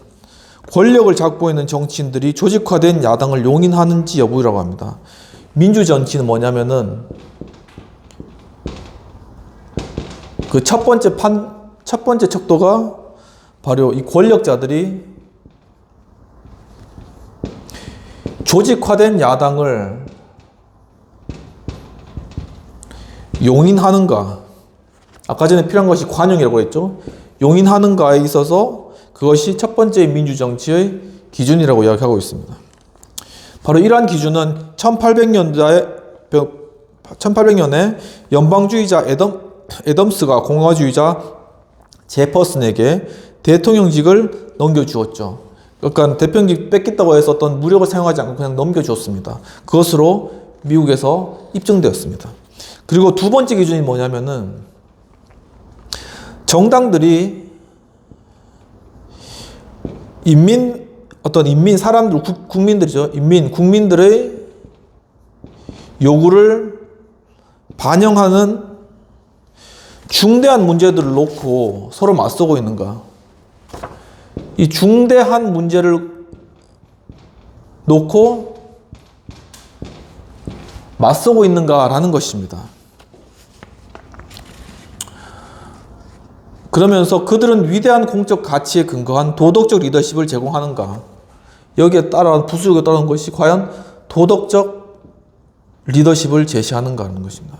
Speaker 1: 권력을 잡고 있는 정치인들이 조직화된 야당을 용인하는지 여부라고 합니다. 민주 정치는 뭐냐면은 그 첫 번째 척도가 바로 이 권력자들이 조직화된 야당을 용인하는가, 아까 전에 필요한 것이 관용이라고 했죠. 용인하는가에 있어서 그것이 첫 번째 민주정치의 기준이라고 이야기하고 있습니다. 바로 이러한 기준은 1800년에 연방주의자 애덤스가 공화주의자 제퍼슨에게 대통령직을 넘겨주었죠. 그러니까 대통령직 뺏겠다고 해서 어떤 무력을 사용하지 않고 그냥 넘겨주었습니다. 그것으로 미국에서 입증되었습니다. 그리고 두 번째 기준이 뭐냐면은 정당들이 국민들의 요구를 반영하는 중대한 문제들을 놓고 서로 맞서고 있는가. 이 중대한 문제를 놓고 맞서고 있는가라는 것입니다. 그러면서 그들은 위대한 공적 가치에 근거한 도덕적 리더십을 제공하는가. 여기에 따라 부수역에 따른 것이 과연 도덕적 리더십을 제시하는가 하는 것입니다.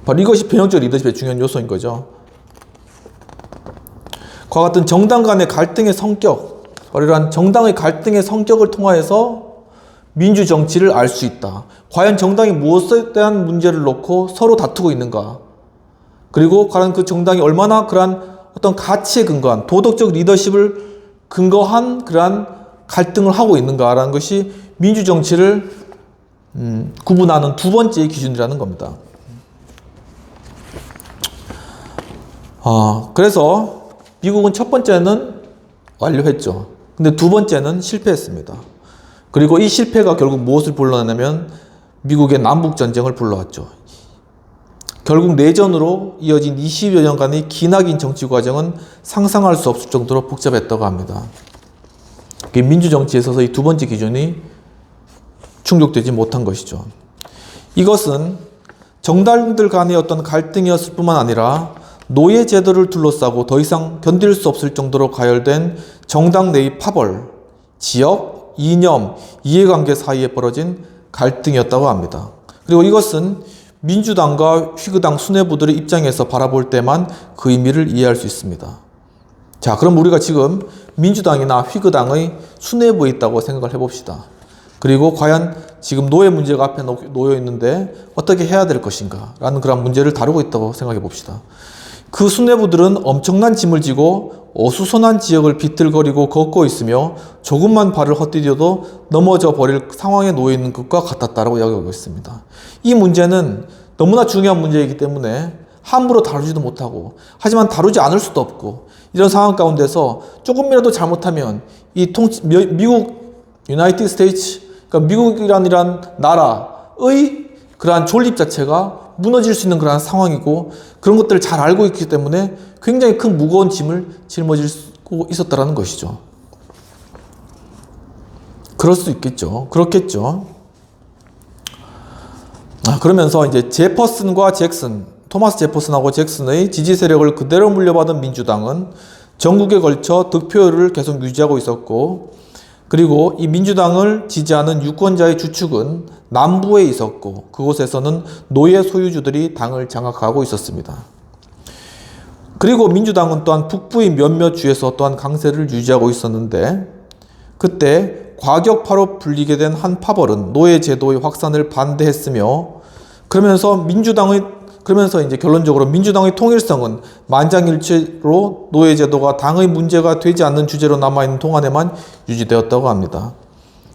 Speaker 1: 바로 이것이 변형적 리더십의 중요한 요소인 거죠. 그와 같은 정당 간의 갈등의 성격, 바로 이러한 정당의 갈등의 성격을 통하여서 민주 정치를 알 수 있다. 과연 정당이 무엇에 대한 문제를 놓고 서로 다투고 있는가? 그리고 과연 그 정당이 얼마나 그러한 어떤 가치에 근거한 도덕적 리더십을 근거한 그러한 갈등을 하고 있는가라는 것이 민주 정치를 구분하는 두 번째 기준이라는 겁니다. 그래서 미국은 첫 번째는 완료했죠. 근데 두 번째는 실패했습니다. 그리고 이 실패가 결국 무엇을 불러내냐면 미국의 남북전쟁을 불러왔죠. 결국 내전으로 이어진 20여 년간의 기나긴 정치 과정은 상상할 수 없을 정도로 복잡했다고 합니다. 민주정치에 있어서 이 두 번째 기준이 충족되지 못한 것이죠. 이것은 정당들 간의 어떤 갈등이었을 뿐만 아니라 노예 제도를 둘러싸고 더 이상 견딜 수 없을 정도로 가열된 정당 내의 파벌, 지역, 이념, 이해관계 사이에 벌어진 갈등이었다고 합니다. 그리고 이것은 민주당과 휘그당 수뇌부들의 입장에서 바라볼 때만 그 의미를 이해할 수 있습니다. 자, 그럼 우리가 지금 민주당이나 휘그당의 수뇌부에 있다고 생각을 해봅시다. 그리고 과연 지금 노예 문제가 앞에 놓여 있는데 어떻게 해야 될 것인가 라는 그런 문제를 다루고 있다고 생각해 봅시다. 그 수뇌부들은 엄청난 짐을 지고 어수선한 지역을 비틀거리고 걷고 있으며 조금만 발을 헛디뎌도 넘어져 버릴 상황에 놓여 있는 것과 같았다라고 이야기하고 있습니다. 이 문제는 너무나 중요한 문제이기 때문에 함부로 다루지도 못하고, 하지만 다루지 않을 수도 없고, 이런 상황 가운데서 조금이라도 잘못하면 미국 유나이티드 스테이츠, 그러니까 미국이란 나라의 그러한 존립 자체가 무너질 수 있는 그러한 상황이고, 그런 것들을 잘 알고 있기 때문에 굉장히 큰 무거운 짐을 짊어질 수 있었다라는 것이죠. 그럴 수 있겠죠. 그렇겠죠. 그러면서 이제 토마스 제퍼슨하고 잭슨의 지지 세력을 그대로 물려받은 민주당은 전국에 걸쳐 득표율을 계속 유지하고 있었고, 그리고 이 민주당을 지지하는 유권자의 주축은 남부에 있었고, 그곳에서는 노예 소유주들이 당을 장악하고 있었습니다. 그리고 민주당은 또한 북부의 몇몇 주에서 또한 강세를 유지하고 있었는데, 그때 과격파로 불리게 된 한 파벌은 노예 제도의 확산을 반대했으며, 그러면서 이제 결론적으로 민주당의 통일성은 만장일치로 노예 제도가 당의 문제가 되지 않는 주제로 남아있는 동안에만 유지되었다고 합니다.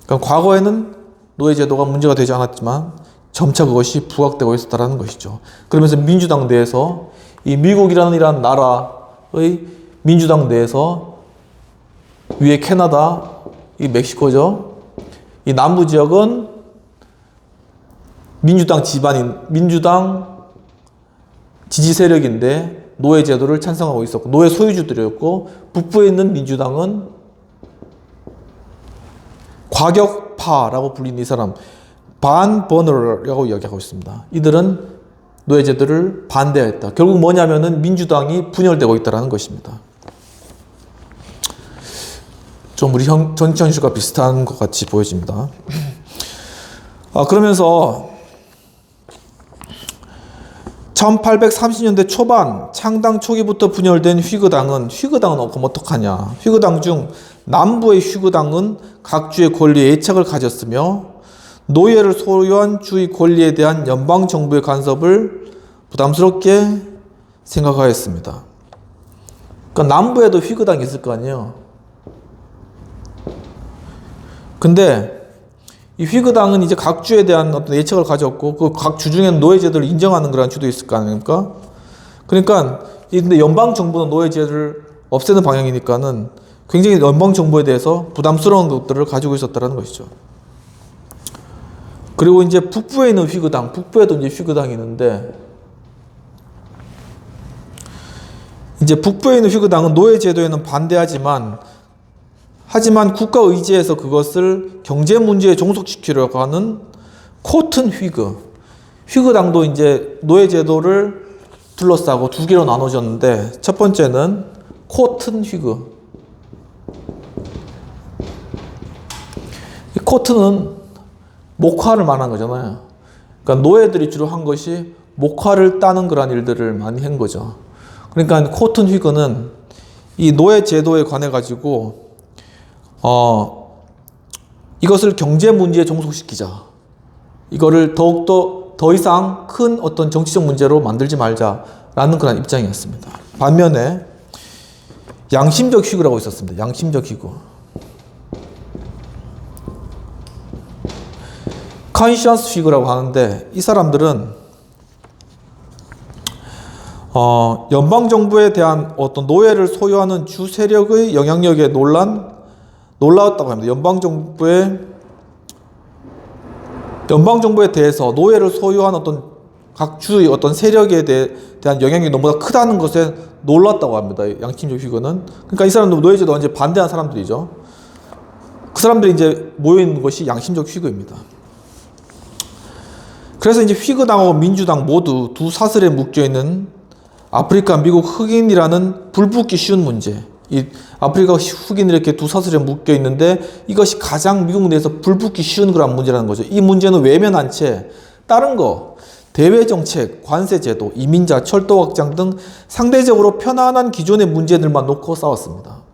Speaker 1: 그러니까 과거에는 노예 제도가 문제가 되지 않았지만 점차 그것이 부각되고 있었다는 것이죠. 그러면서 민주당 내에서 이 미국이라는 이런 나라의 민주당 내에서 위에 캐나다, 이 멕시코죠. 이 남부 지역은 민주당 집안인, 민주당 지지 세력인데 노예 제도를 찬성하고 있었고 노예 소유주들이었고, 북부에 있는 민주당은 과격파라고 불리는 이 사람 반버너라고 이야기하고 있습니다. 이들은 노예 제도를 반대했다. 결국 뭐냐면은 민주당이 분열되고 있다는 것입니다. 좀 우리 정치 현실과 비슷한 것 같이 보여집니다. 그러면서 1830년대 초반 창당 초기부터 분열된 휘그당은 그럼 어떡하냐. 휘그당 중 남부의 휘그당은 각 주의 권리에 애착을 가졌으며 노예를 소유한 주의 권리에 대한 연방정부의 간섭을 부담스럽게 생각하였습니다. 그러니까 남부에도 휘그당이 있을 거 아니에요. 근데 이 휘그당은 이제 각 주에 대한 어떤 애착을 가졌고 그 각 주 중에는 노예제도를 인정하는 그런 주도 있을 거 아닙니까? 그러니까 근데 연방 정부는 노예제를 없애는 방향이니까는 굉장히 연방 정부에 대해서 부담스러운 것들을 가지고 있었다는 것이죠. 그리고 이제 북부에 있는 휘그당, 북부에도 이제 휘그당이 있는데, 이제 북부에 있는 휘그당은 노예제도에는 반대하지만 국가 의지에서 그것을 경제 문제에 종속시키려고 하는 코튼 휘그당도 이제 노예제도를 둘러싸고 두 개로 나눠졌는데, 첫 번째는 코튼 휘그. 이 코튼은 목화를 말하는 거잖아요. 그러니까 노예들이 주로 한 것이 목화를 따는 그런 일들을 많이 한 거죠. 그러니까 코튼 휘그는 이 노예 제도에 관해 가지고 이것을 경제 문제에 종속시키자. 이거를 더욱더 더 이상 큰 어떤 정치적 문제로 만들지 말자라는 그런 입장이었습니다. 반면에 양심적 휘그라고 있었습니다. 양심적 휘그. 컨시언스 휘그라고 하는데, 이 사람들은 연방정부에 대한 어떤 노예를 소유하는 주 세력의 영향력에 놀라웠다고 합니다. 연방정부에 대해서 노예를 소유한 어떤 각 주의 어떤 세력에 대한 영향력이 너무나 크다는 것에 놀랐다고 합니다. 양심적 휘그는. 그러니까 이 사람들 노예제도 완전히 반대한 사람들이죠. 그 사람들이 이제 모여있는 것이 양심적 휘그입니다. 그래서 이제 휘그당하고 민주당 모두 두 사슬에 묶여있는 아프리카 미국 흑인이라는 불붙기 쉬운 문제. 이 아프리카 흑인이 이렇게 두 사슬에 묶여 있는데 이것이 가장 미국 내에서 불붙기 쉬운 그런 문제라는 거죠. 이 문제는 외면한 채 다른 거, 대외 정책, 관세 제도, 이민자, 철도 확장 등 상대적으로 편안한 기존의 문제들만 놓고 싸웠습니다.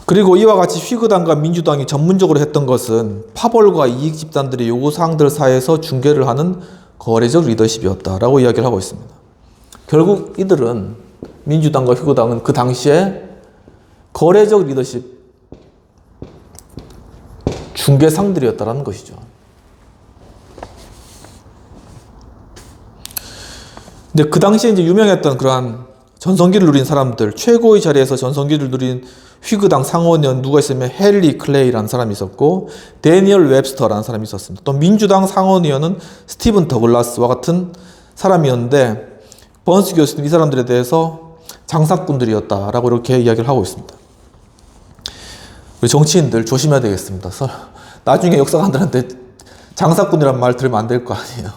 Speaker 1: 그리고 이와 같이 휘그당과 민주당이 전문적으로 했던 것은 파벌과 이익 집단들의 요구사항들 사이에서 중개를 하는 거래적 리더십이었다라고 이야기를 하고 있습니다. 결국 이들은, 민주당과 휘그당은 그 당시에 거래적 리더십 중개상들이었다는 것이죠. 근데 그 당시에 이제 유명했던 그러한 전성기를 누린 사람들, 최고의 자리에서 전성기를 누린 휘그당 상원의원 누가 있으면 헨리 클레이라는 사람이 있었고, 데니얼 웹스터라는 사람이 있었습니다. 또 민주당 상원의원은 스티븐 더글라스와 같은 사람이었는데, 번스 교수는 이 사람들에 대해서 장사꾼들이었다라고 이렇게 이야기를 하고 있습니다. 우리 정치인들 조심해야 되겠습니다. 나중에 역사관들한테 장사꾼이란 말 들으면 안 될 거 아니에요.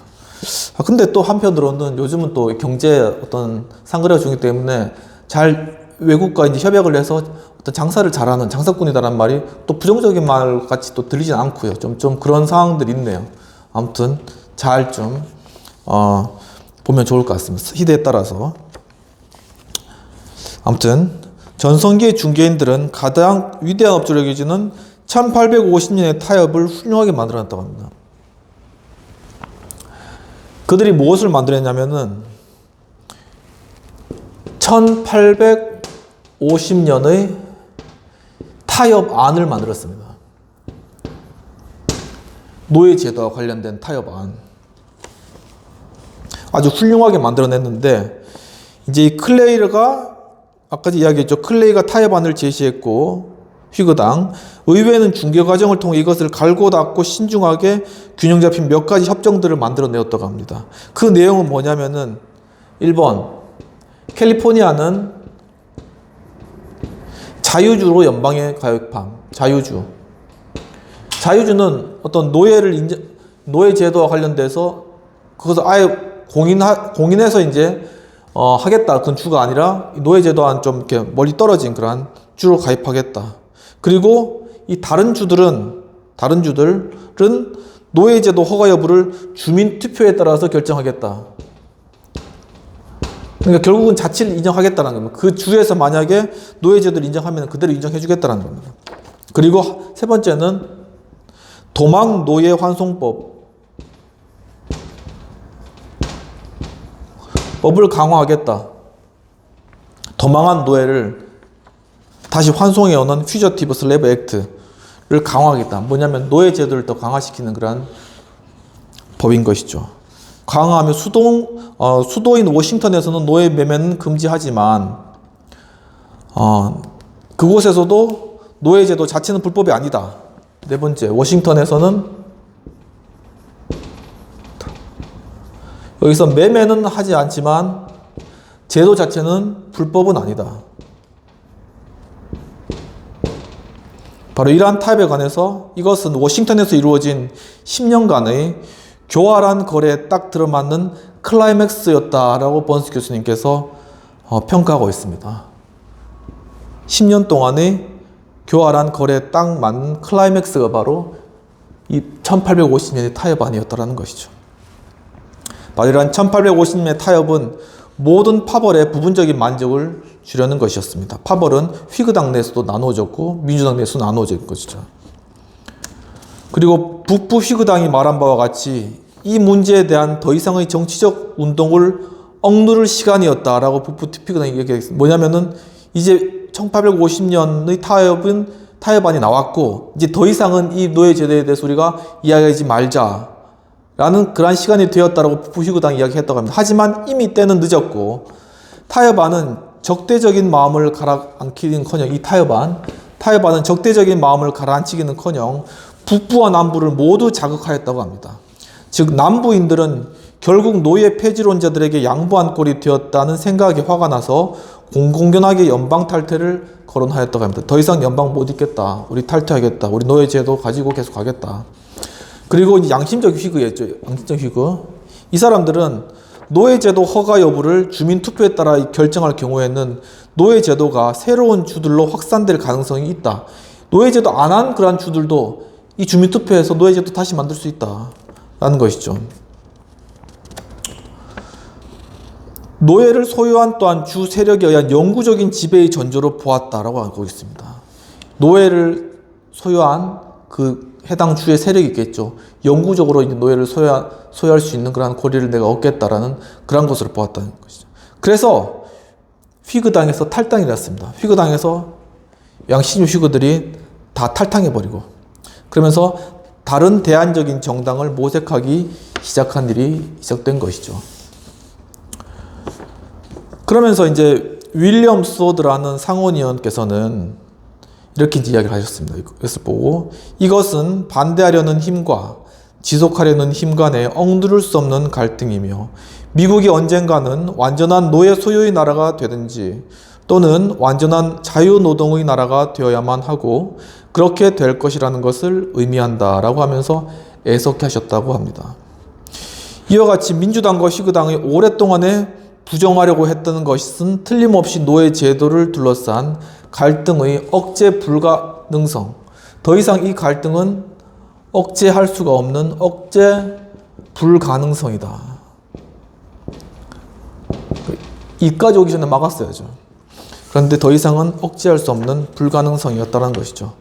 Speaker 1: 근데 또 한편으로는 요즘은 또 경제 어떤 상거래가 중이기 때문에 잘 외국과 이제 협약을 해서 어떤 장사를 잘하는 장사꾼이다라는 말이 또 부정적인 말 같이 또 들리진 않고요. 좀 그런 상황들이 있네요. 아무튼 잘 좀 보면 좋을 것 같습니다. 시대에 따라서. 아무튼 전성기의 중개인들은 가장 위대한 업적을 여기지는 1850년의 타협을 훌륭하게 만들어냈다고 합니다. 그들이 무엇을 만들었냐면은 1850년의 타협안을 만들었습니다. 노예제도와 관련된 타협안. 아주 훌륭하게 만들어냈는데, 이제 이 클레이가, 아까 이야기했죠. 클레이가 타협안을 제시했고, 휘그당. 의회는 중개 과정을 통해 이것을 갈고 닦고 신중하게 균형 잡힌 몇 가지 협정들을 만들어내었다고 합니다. 그 내용은 뭐냐면은 1번, 캘리포니아는 자유주로 연방에 가입함. 자유주는 어떤 노예 제도와 관련돼서 그것을 아예 공인해서 이제 하겠다. 그건 주가 아니라 노예 제도와는 좀 이렇게 멀리 떨어진 그러한 주로 가입하겠다. 그리고 이 다른 주들은 노예 제도 허가 여부를 주민 투표에 따라서 결정하겠다. 그러니까 결국은 자치를 인정하겠다는 겁니다. 그 주에서 만약에 노예 제도를 인정하면 그대로 인정해 주겠다는 겁니다. 그리고 세 번째는 도망 노예 환송법. 법을 강화하겠다. 도망한 노예를 다시 환송해오는 퓨저티브 슬레이브 액트를 강화하겠다. 뭐냐면 노예 제도를 더 강화시키는 그런 법인 것이죠. 강화하면 수도인 워싱턴에서는 노예 매매는 금지하지만 그곳에서도 노예 제도 자체는 불법이 아니다. 네 번째, 워싱턴에서는 여기서 매매는 하지 않지만 제도 자체는 불법은 아니다. 바로 이러한 타협에 관해서 이것은 워싱턴에서 이루어진 10년간의 교활한 거래에 딱 들어맞는 클라이맥스였다라고 번스 교수님께서 평가하고 있습니다. 10년 동안의 교활한 거래에 딱 맞는 클라이맥스가 바로 이 1850년의 타협 아니었다라는 것이죠. 바로 이러한 1850년의 타협은 모든 파벌의 부분적인 만족을 주려는 것이었습니다. 파벌은 휘그당 내에서도 나누어졌고 민주당 내에서도 나누어진 것이죠. 그리고 북부 휘그당이 말한 바와 같이 이 문제에 대한 더 이상의 정치적 운동을 억누를 시간이었다라고 북부 휘그당이 얘기했습니다. 뭐냐면은 이제 1850년의 타협안이 나왔고 이제 더 이상은 이 노예 제도에 대해서 우리가 이야기하지 말자라는 그러한 시간이 되었다라고 북부 휘그당이 이야기했다고 합니다. 하지만 이미 때는 늦었고 타협안은 적대적인 마음을 가라앉히기는커녕 이 타협안은 적대적인 마음을 가라앉히기는커녕 북부와 남부를 모두 자극하였다고 합니다. 즉 남부인들은 결국 노예 폐지론자들에게 양보한 꼴이 되었다는 생각에 화가 나서 공공연하게 연방 탈퇴를 거론하였다고 합니다. 더 이상 연방 못 있겠다. 우리 탈퇴하겠다. 우리 노예 제도 가지고 계속 가겠다. 그리고 이제 양심적 휘그였죠. 양심적 휘그. 이 사람들은 노예 제도 허가 여부를 주민 투표에 따라 결정할 경우에는 노예 제도가 새로운 주들로 확산될 가능성이 있다. 노예 제도 안 한 그러한 주들도 이 주민 투표에서 노예 제도 다시 만들 수 있다라는 것이죠. 노예를 소유한 또한 주 세력에 의한 영구적인 지배의 전조로 보았다라고 하고 있습니다. 노예를 소유한 그 해당 주의 세력이 있겠죠. 영구적으로 이제 노예를 소유할 수 있는 그런 권리를 내가 얻겠다라는 그런 것으로 보았다는 것이죠. 그래서 휘그당에서 탈당이 났습니다. 휘그당에서 양신유 휘그들이 다 탈당해버리고 그러면서 다른 대안적인 정당을 모색하기 시작한 일이 시작된 것이죠. 그러면서 이제 윌리엄 소드라는 상원의원께서는 이렇게 이야기를 하셨습니다. 이것을 보고 이것은 반대하려는 힘과 지속하려는 힘 간의 억누를 수 없는 갈등이며 미국이 언젠가는 완전한 노예 소유의 나라가 되든지 또는 완전한 자유노동의 나라가 되어야만 하고 그렇게 될 것이라는 것을 의미한다라고 하면서 애석하셨다고 합니다. 이와 같이 민주당과 휘그당이 오랫동안에 부정하려고 했던 것은 틀림없이 노예 제도를 둘러싼 갈등의 억제 불가능성. 더 이상 이 갈등은 억제할 수가 없는 억제 불가능성이다. 이까지 오기 전에 막았어야죠. 그런데 더 이상은 억제할 수 없는 불가능성이었다는 것이죠.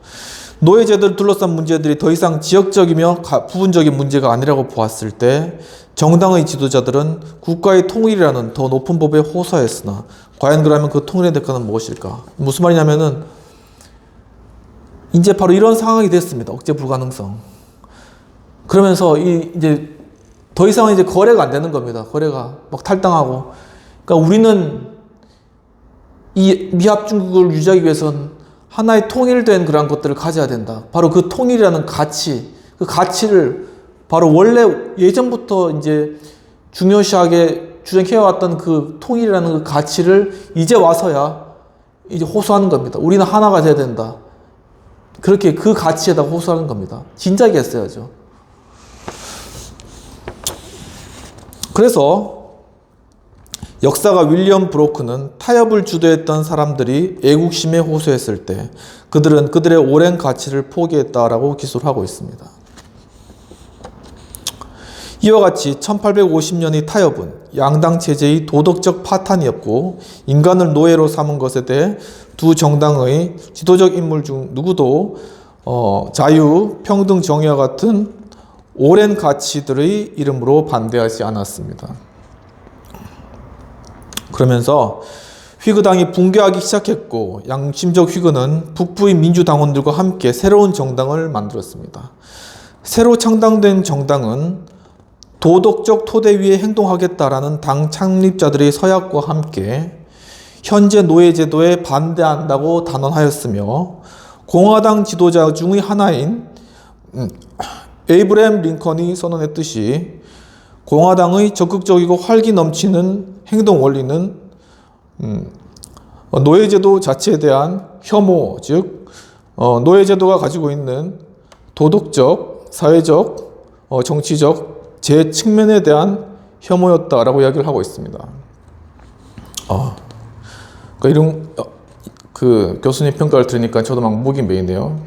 Speaker 1: 노예 제도를 둘러싼 문제들이 더 이상 지역적이며 부분적인 문제가 아니라고 보았을 때 정당의 지도자들은 국가의 통일이라는 더 높은 법에 호소했으나 과연 그러면 그 통일의 대가는 무엇일까? 무슨 말이냐면은 이제 바로 이런 상황이 됐습니다. 억제 불가능성. 그러면서 이제 더 이상은 이제 거래가 안 되는 겁니다. 거래가 막 탈당하고. 그러니까 우리는 이 미합중국을 유지하기 위해서는 하나의 통일된 그런 것들을 가져야 된다. 바로 그 통일이라는 가치, 그 가치를 바로 원래 예전부터 이제 중요시하게 주장해왔던 그 통일이라는 그 가치를 이제 와서야 이제 호소하는 겁니다. 우리는 하나가 돼야 된다. 그렇게 그 가치에다 호소하는 겁니다. 진작에 했어야죠. 그래서 역사가 윌리엄 브로크는 타협을 주도했던 사람들이 애국심에 호소했을 때 그들은 그들의 오랜 가치를 포기했다라고 기술하고 있습니다. 이와 같이 1850년의 타협은 양당 체제의 도덕적 파탄이었고 인간을 노예로 삼은 것에 대해 두 정당의 지도적 인물 중 누구도 자유, 평등, 정의와 같은 오랜 가치들의 이름으로 반대하지 않았습니다. 그러면서 휘그당이 붕괴하기 시작했고 양심적 휘그는 북부의 민주당원들과 함께 새로운 정당을 만들었습니다. 새로 창당된 정당은 도덕적 토대 위에 행동하겠다라는 당 창립자들의 서약과 함께 현재 노예제도에 반대한다고 단언하였으며 공화당 지도자 중의 하나인 에이브래임 링컨이 선언했듯이 공화당의 적극적이고 활기 넘치는 행동 원리는 노예제도 자체에 대한 혐오, 즉 노예제도가 가지고 있는 도덕적, 사회적, 정치적 제 측면에 대한 혐오였다라고 이야기를 하고 있습니다. 그러니까 이런 그 교수님 평가를 들으니까 저도 막 목이 메이네요.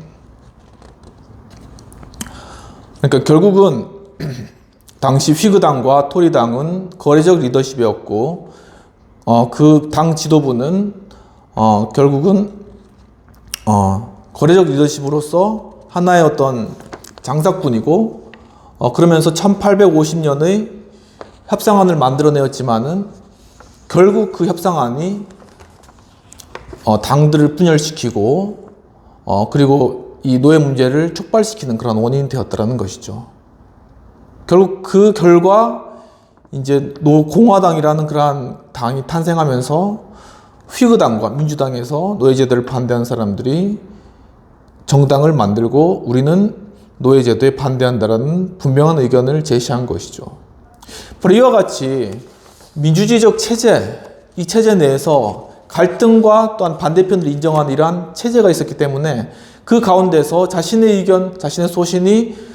Speaker 1: 그러니까 결국은 당시 휘그당과 토리당은 거래적 리더십이었고 그 당 지도부는 결국은 거래적 리더십으로서 하나의 어떤 장사꾼이고 그러면서 1850년의 협상안을 만들어내었지만은 결국 그 협상안이 당들을 분열시키고 그리고 이 노예 문제를 촉발시키는 그런 원인이 되었다라는 것이죠. 결국 그 결과 이제 공화당이라는 그러한 당이 탄생하면서 휘그당과 민주당에서 노예제도를 반대하는 사람들이 정당을 만들고 우리는 노예제도에 반대한다라는 분명한 의견을 제시한 것이죠. 바로 이와 같이 민주주의적 체제, 이 체제 내에서 갈등과 또한 반대편을 인정하는 이러한 체제가 있었기 때문에 그 가운데서 자신의 의견, 자신의 소신이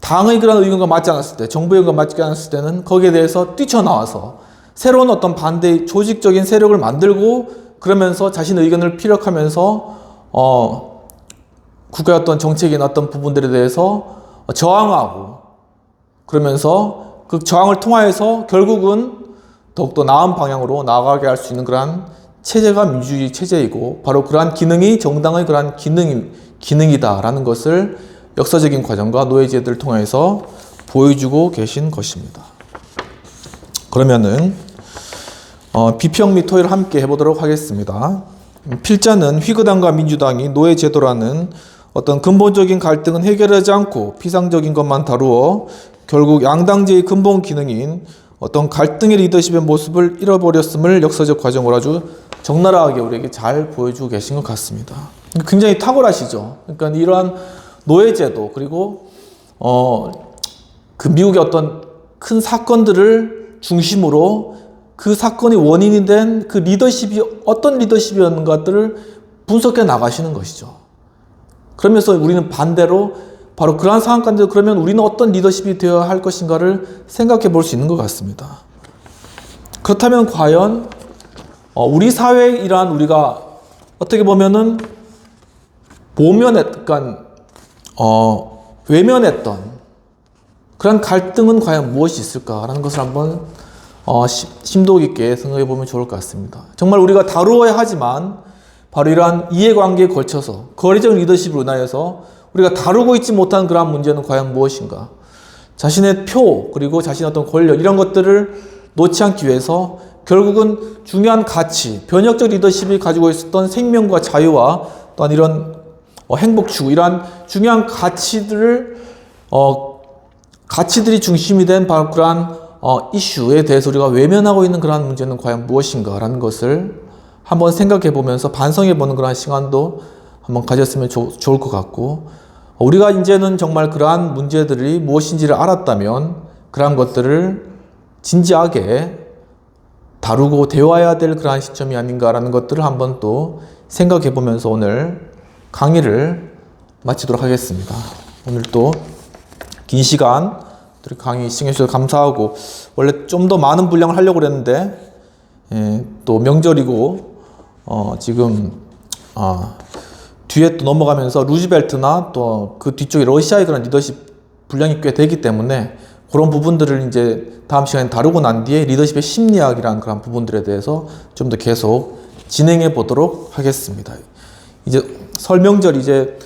Speaker 1: 당의 그런 의견과 맞지 않았을 때, 정부의 의견과 맞지 않았을 때는 거기에 대해서 뛰쳐나와서 새로운 어떤 반대 조직적인 세력을 만들고 그러면서 자신의 의견을 피력하면서 국가의 어떤 정책이나 어떤 부분들에 대해서 저항하고 그러면서 그 저항을 통하여서 결국은 더욱더 나은 방향으로 나아가게 할 수 있는 그러한 체제가 민주주의 체제이고 바로 그러한 기능이 정당의 그러한 기능이다라는 것을 역사적인 과정과 노예제도를 통해서 보여주고 계신 것입니다. 그러면은 비평 및 토의를 함께 해보도록 하겠습니다. 필자는 휘그당과 민주당이 노예제도라는 어떤 근본적인 갈등은 해결하지 않고 피상적인 것만 다루어 결국 양당제의 근본 기능인 어떤 갈등의 리더십의 모습을 잃어버렸음을 역사적 과정으로 아주 적나라하게 우리에게 잘 보여주고 계신 것 같습니다. 굉장히 탁월하시죠. 그러니까 이러한 노예제도 그리고 그 미국의 어떤 큰 사건들을 중심으로 그 사건이 원인이 된 그 리더십이 어떤 리더십이었는가들을 분석해 나가시는 것이죠. 그러면서 우리는 반대로 바로 그러한 상황 가운데 그러면 우리는 어떤 리더십이 되어야 할 것인가를 생각해 볼 수 있는 것 같습니다. 그렇다면 과연 우리 사회에 이러한 우리가 어떻게 보면은 외면했던 그런 갈등은 과연 무엇이 있을까라는 것을 한번 심도 깊게 생각해 보면 좋을 것 같습니다. 정말 우리가 다루어야 하지만 바로 이러한 이해관계에 걸쳐서 거래적 리더십으로 인하여서 우리가 다루고 있지 못한 그러한 문제는 과연 무엇인가? 자신의 표 그리고 자신의 어떤 권력 이런 것들을 놓지 않기 위해서 결국은 중요한 가치, 변혁적 리더십이 가지고 있었던 생명과 자유와 또한 이런 행복 추구 이러한 중요한 가치들이 중심이 된 바로 그러한 이슈에 대해서 우리가 외면하고 있는 그러한 문제는 과연 무엇인가라는 것을 한번 생각해 보면서 반성해 보는 그러한 시간도 한번 가졌으면 좋을 것 같고, 우리가 이제는 정말 그러한 문제들이 무엇인지를 알았다면 그러한 것들을 진지하게 다루고 대화해야 될 그러한 시점이 아닌가라는 것들을 한번 또 생각해 보면서 오늘 강의를 마치도록 하겠습니다. 오늘 또 긴 시간 강의 시청해 주셔서 감사하고, 원래 좀 더 많은 분량을 하려고 그랬는데 또 명절이고 지금 뒤에 또 넘어가면서 루즈벨트나 또 그 뒤쪽에 러시아의 그런 리더십 분량이 꽤 되기 때문에 그런 부분들을 이제 다음 시간에 다루고 난 뒤에 리더십의 심리학이라는 그런 부분들에 대해서 좀 더 계속 진행해 보도록 하겠습니다. 이제 설 명절 이제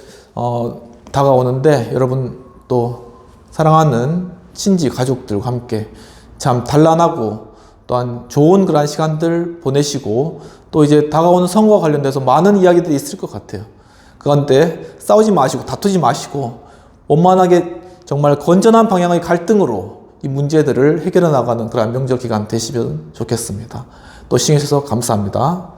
Speaker 1: 다가오는데 여러분 또 사랑하는 친지 가족들과 함께 참 단란하고 또한 좋은 그런 시간들 보내시고, 또 이제 다가오는 선거와 관련돼서 많은 이야기들이 있을 것 같아요. 그런데 싸우지 마시고 다투지 마시고 원만하게 정말 건전한 방향의 갈등으로 이 문제들을 해결해 나가는 그런 명절 기간 되시면 좋겠습니다. 또 시청해 주셔서 감사합니다.